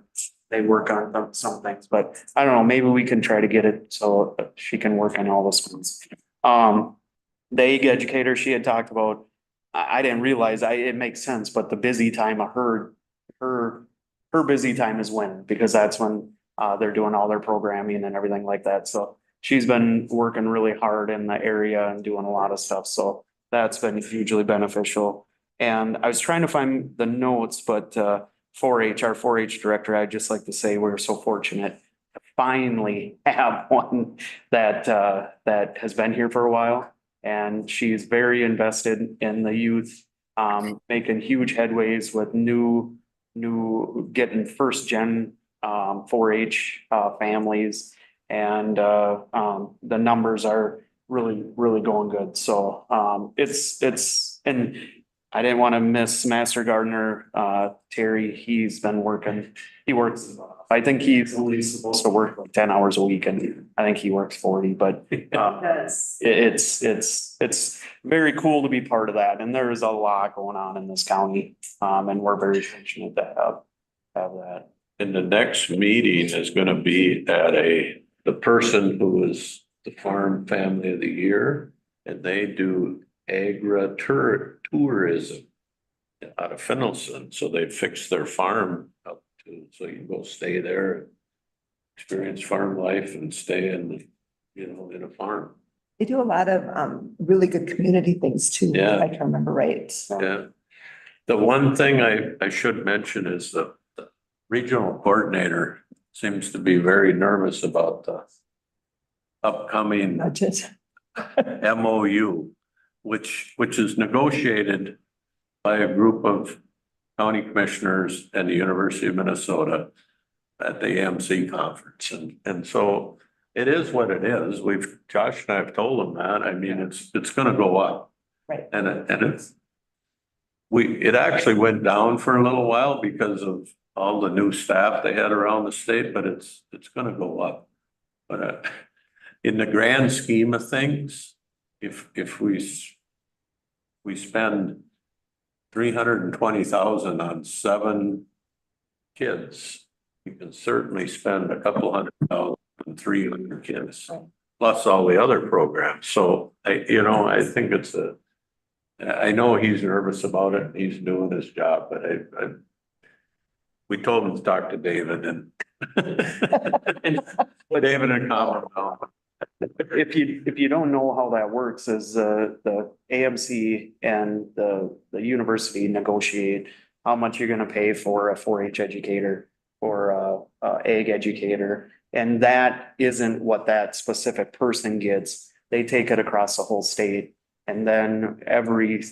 they work on some things, but I don't know, maybe we can try to get it so she can work on all the schools. The AG educator she had talked about, I didn't realize, it makes sense, but the busy time of her busy time is when, because that's when they're doing all their programming and everything like that. So she's been working really hard in the area and doing a lot of stuff. So that's been hugely beneficial. And I was trying to find the notes, but 4-H, our 4-H director, I'd just like to say we're so fortunate to finally have one that has been here for a while. And she's very invested in the youth, making huge headways with getting first gen 4-H families. And the numbers are really going good. So and I didn't want to miss Master Gardener Terry. He's been working, I think he's only supposed to work like 10 hours a week, and I think he works 40, but it's very cool to be part of that. And there is a lot going on in this county. And we're very fortunate to have that. And the next meeting is gonna be at the person who is the Farm Family of the Year, and they do agritourism out of Finelson. So they fix their farm up to, so you can go stay there, experience farm life and stay in a farm. They do a lot of really good community things too, Yeah. if I can remember right. Yeah. The one thing I should mention is the regional coordinator seems to be very nervous about the upcoming Budget. MOU, which is negotiated by a group of county commissioners and the University of Minnesota at the AMC conference. And so it is what it is. Josh and I have told them that. I mean, it's gonna go up. Right. And it actually went down for a little while because of all the new staff they had around the state, but it's gonna go up. But in the grand scheme of things, if we spend 320,000 on 7 kids, we can certainly spend a couple $100,000 on 300 kids, plus all the other programs. So I think I know he's nervous about it. He's doing his job, but we told him to talk to David and David and Colin. If you don't know how that works, is the AMC and the university negotiate how much you're gonna pay for a 4-H educator or a ag educator. And that isn't what that specific person gets. They take it across the whole state. And then every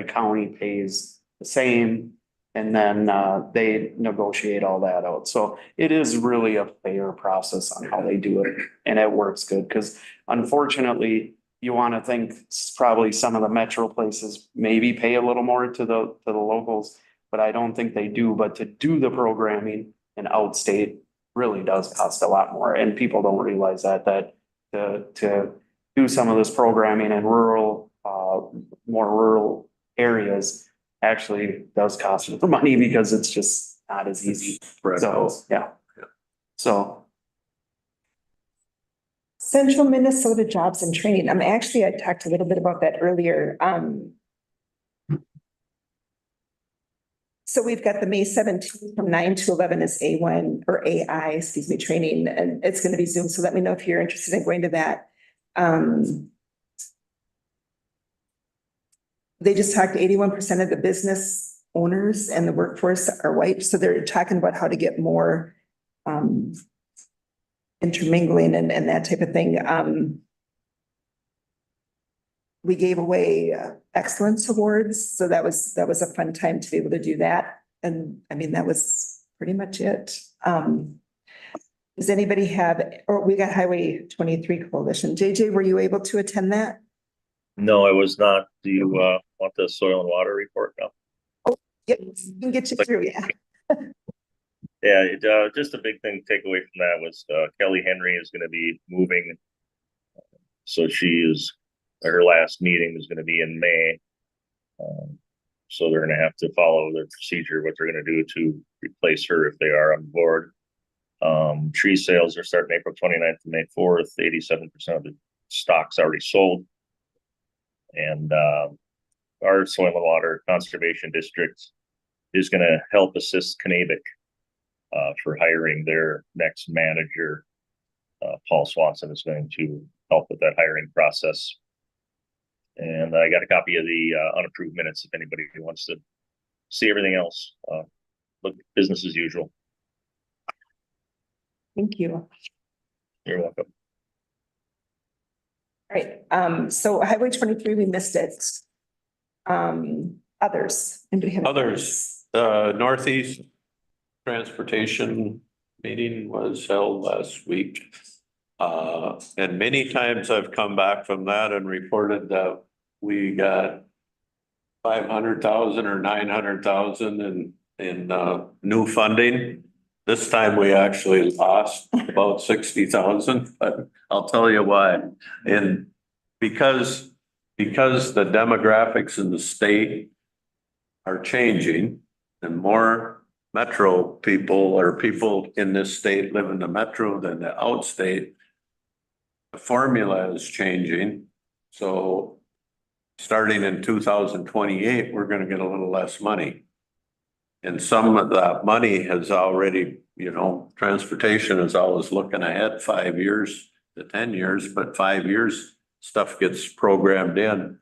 county pays the same. And then they negotiate all that out. So it is really a fair process on how they do it. And it works good because unfortunately, you want to think probably some of the metro places maybe pay a little more to the locals, but I don't think they do. But to do the programming in outstate really does cost a lot more. And people don't realize that to do some of this programming in more rural areas actually does cost more money because it's just not as easy. So, yeah. So. Central Minnesota Jobs and Training. I talked a little bit about that earlier. So we've got the May 17th from 9 to 11 is A1 or AI, training, and it's going to be Zoom. So let me know if you're interested in going to that. They just talked 81% of the business owners and the workforce are white. So they're talking about how to get more intermingling and that type of thing. We gave away excellence awards. So that was a fun time to be able to do that. And I mean, that was pretty much it. Does anybody we got Highway 23 Coalition. JJ, were you able to attend that? No, I was not. Do you want the soil and water report now? Oh, yeah, we can get you through, yeah. Yeah, just a big thing to take away from that was Kelly Henry is going to be moving. So her last meeting is going to be in May. So they're going to have to follow their procedure, what they're going to do to replace her if they are on board. Tree sales are starting April 29th to May 4th. 87% of the stock's already sold. And our Soil and Water Conservation District is going to help assist Knavic for hiring their next manager. Paul Swanson is going to help with that hiring process. And I got a copy of the unapproved minutes if anybody wants to see everything else. Look, business as usual. Thank you. You're welcome. All right, so Highway 23, we missed it. Others, anybody have? Others, Northeast Transportation meeting was held last week. And many times I've come back from that and reported that we got 500,000 or 900,000 in new funding. This time we actually lost about 60,000, but I'll tell you why. And because the demographics in the state are changing and more metro people or people in this state live in the metro than the outstate, the formula is changing. So starting in 2028, we're going to get a little less money. And some of that money has already, transportation is always looking ahead 5 years to 10 years, but 5 years stuff gets programmed in.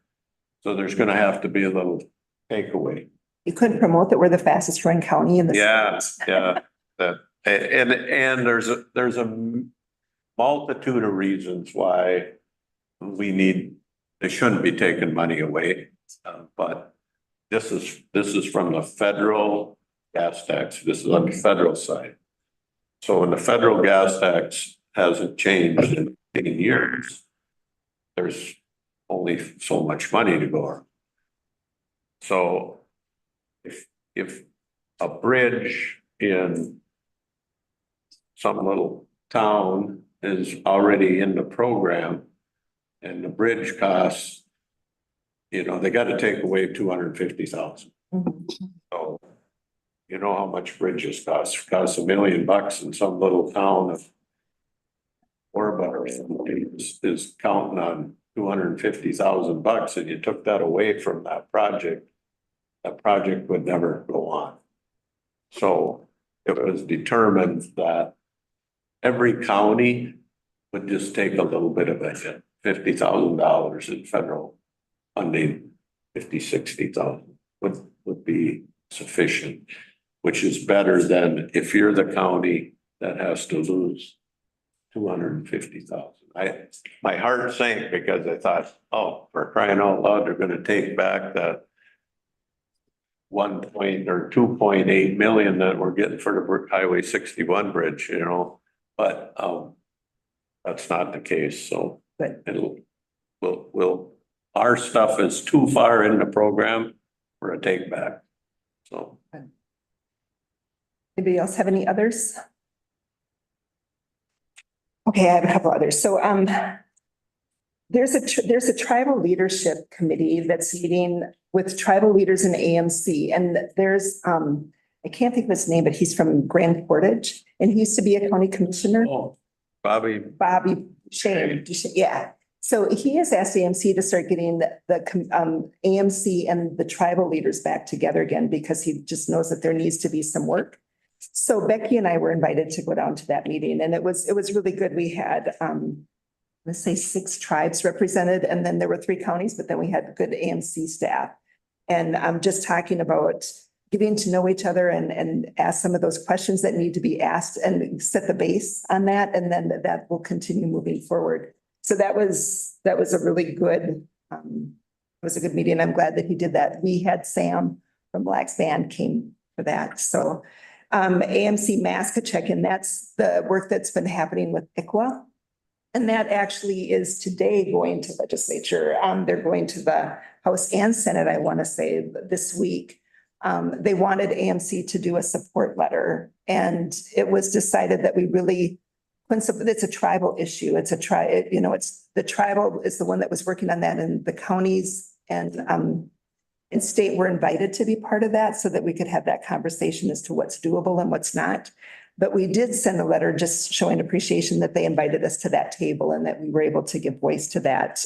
So there's going to have to be a little takeaway. You couldn't promote that we're the fastest growing county in the Yeah, state. yeah. And there's a multitude of reasons why they shouldn't be taking money away. But this is from the federal gas tax. This is on the federal side. So when the federal gas tax hasn't changed in 10 years, there's only so much money to go around. So if a bridge in some little town is already in the program and the bridge costs, they got to take away 250,000. So you know how much bridges costs $1 million in some little town of Orba or something is counting on $250,000, and you took that away from that project would never go on. So it was determined that every county would just take a little bit of a hit, $50,000 in federal funding, 60,000 would be sufficient, which is better than if you're the county that has to lose 250,000. My heart sank because I thought, oh, for crying out loud, they're going to take back that 2.8 million that we're getting for the Highway 61 bridge, but that's not the case. So our stuff is too far in the program for a take back. So. Anybody else have any others? Okay, I have a couple others. So there's a tribal leadership committee that's meeting with tribal leaders in AMC, and there's I can't think of his name, but he's from Grand Portage, and he used to be a county commissioner. Oh, Bobby Shane, yeah. So he has asked AMC to start getting the AMC and the tribal leaders back together again, because he just knows that there needs to be some work. So Becky and I were invited to go down to that meeting, and it was really good. We had, let's say 6 tribes represented, and then there were 3 counties, but then we had good AMC staff. And I'm just talking about getting to know each other and ask some of those questions that need to be asked and set the base on that. And then that will continue moving forward. So that was a really good, meeting. I'm glad that he did that. We had Sam from Black's Band came for that. So AMC Maskachek, and that's the work that's been happening with ICWA. And that actually is today going to legislature. They're going to the House and Senate, I want to say, this week. They wanted AMC to do a support letter, and it was decided that we really, it's a tribal issue. It's the tribal is the one that was working on that, and the counties and state were invited to be part of that so that we could have that conversation as to what's doable and what's not. But we did send a letter just showing appreciation that they invited us to that table and that we were able to give voice to that.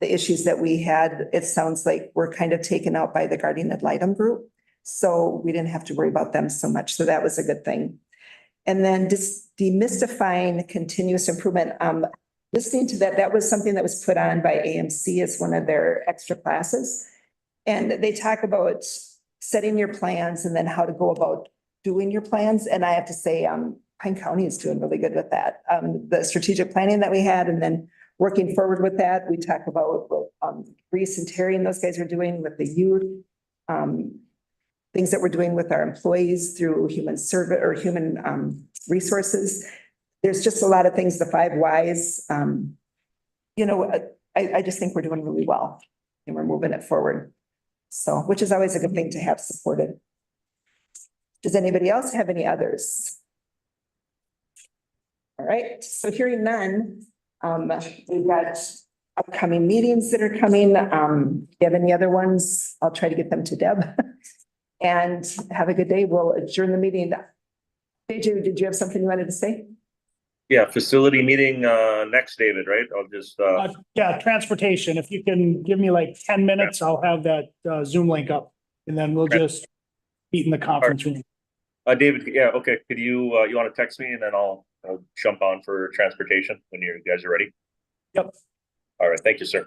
The issues that we had, it sounds like were kind of taken out by the Guardian Ad Litem group. So we didn't have to worry about them so much. So that was a good thing. And then just demystifying continuous improvement. Listening to that was something that was put on by AMC as one of their extra classes. And they talk about setting your plans and then how to go about doing your plans. And I have to say, Pine County is doing really good with that. The strategic planning that we had, and then working forward with that, we talk about what Reese and Terry and those guys are doing with the youth, things that we're doing with our employees through human service or human resources. There's just a lot of things, the 5 whys. I just think we're doing really well and we're moving it forward. So, which is always a good thing to have supported. Does anybody else have any others? All right, so hearing none, we've got upcoming meetings that are coming. If you have any other ones, I'll try to get them to Deb. And have a good day. We'll adjourn the meeting. JJ, did you have something you wanted to say? Yeah, facility meeting next, David, right? I'll just yeah, transportation. If you can give me like 10 minutes, I'll have that Zoom link up, and then we'll just meet in the conference room. David, yeah, okay. Could you want to text me, and then I'll jump on for transportation when you guys are ready? Yep. All right, thank you, sir.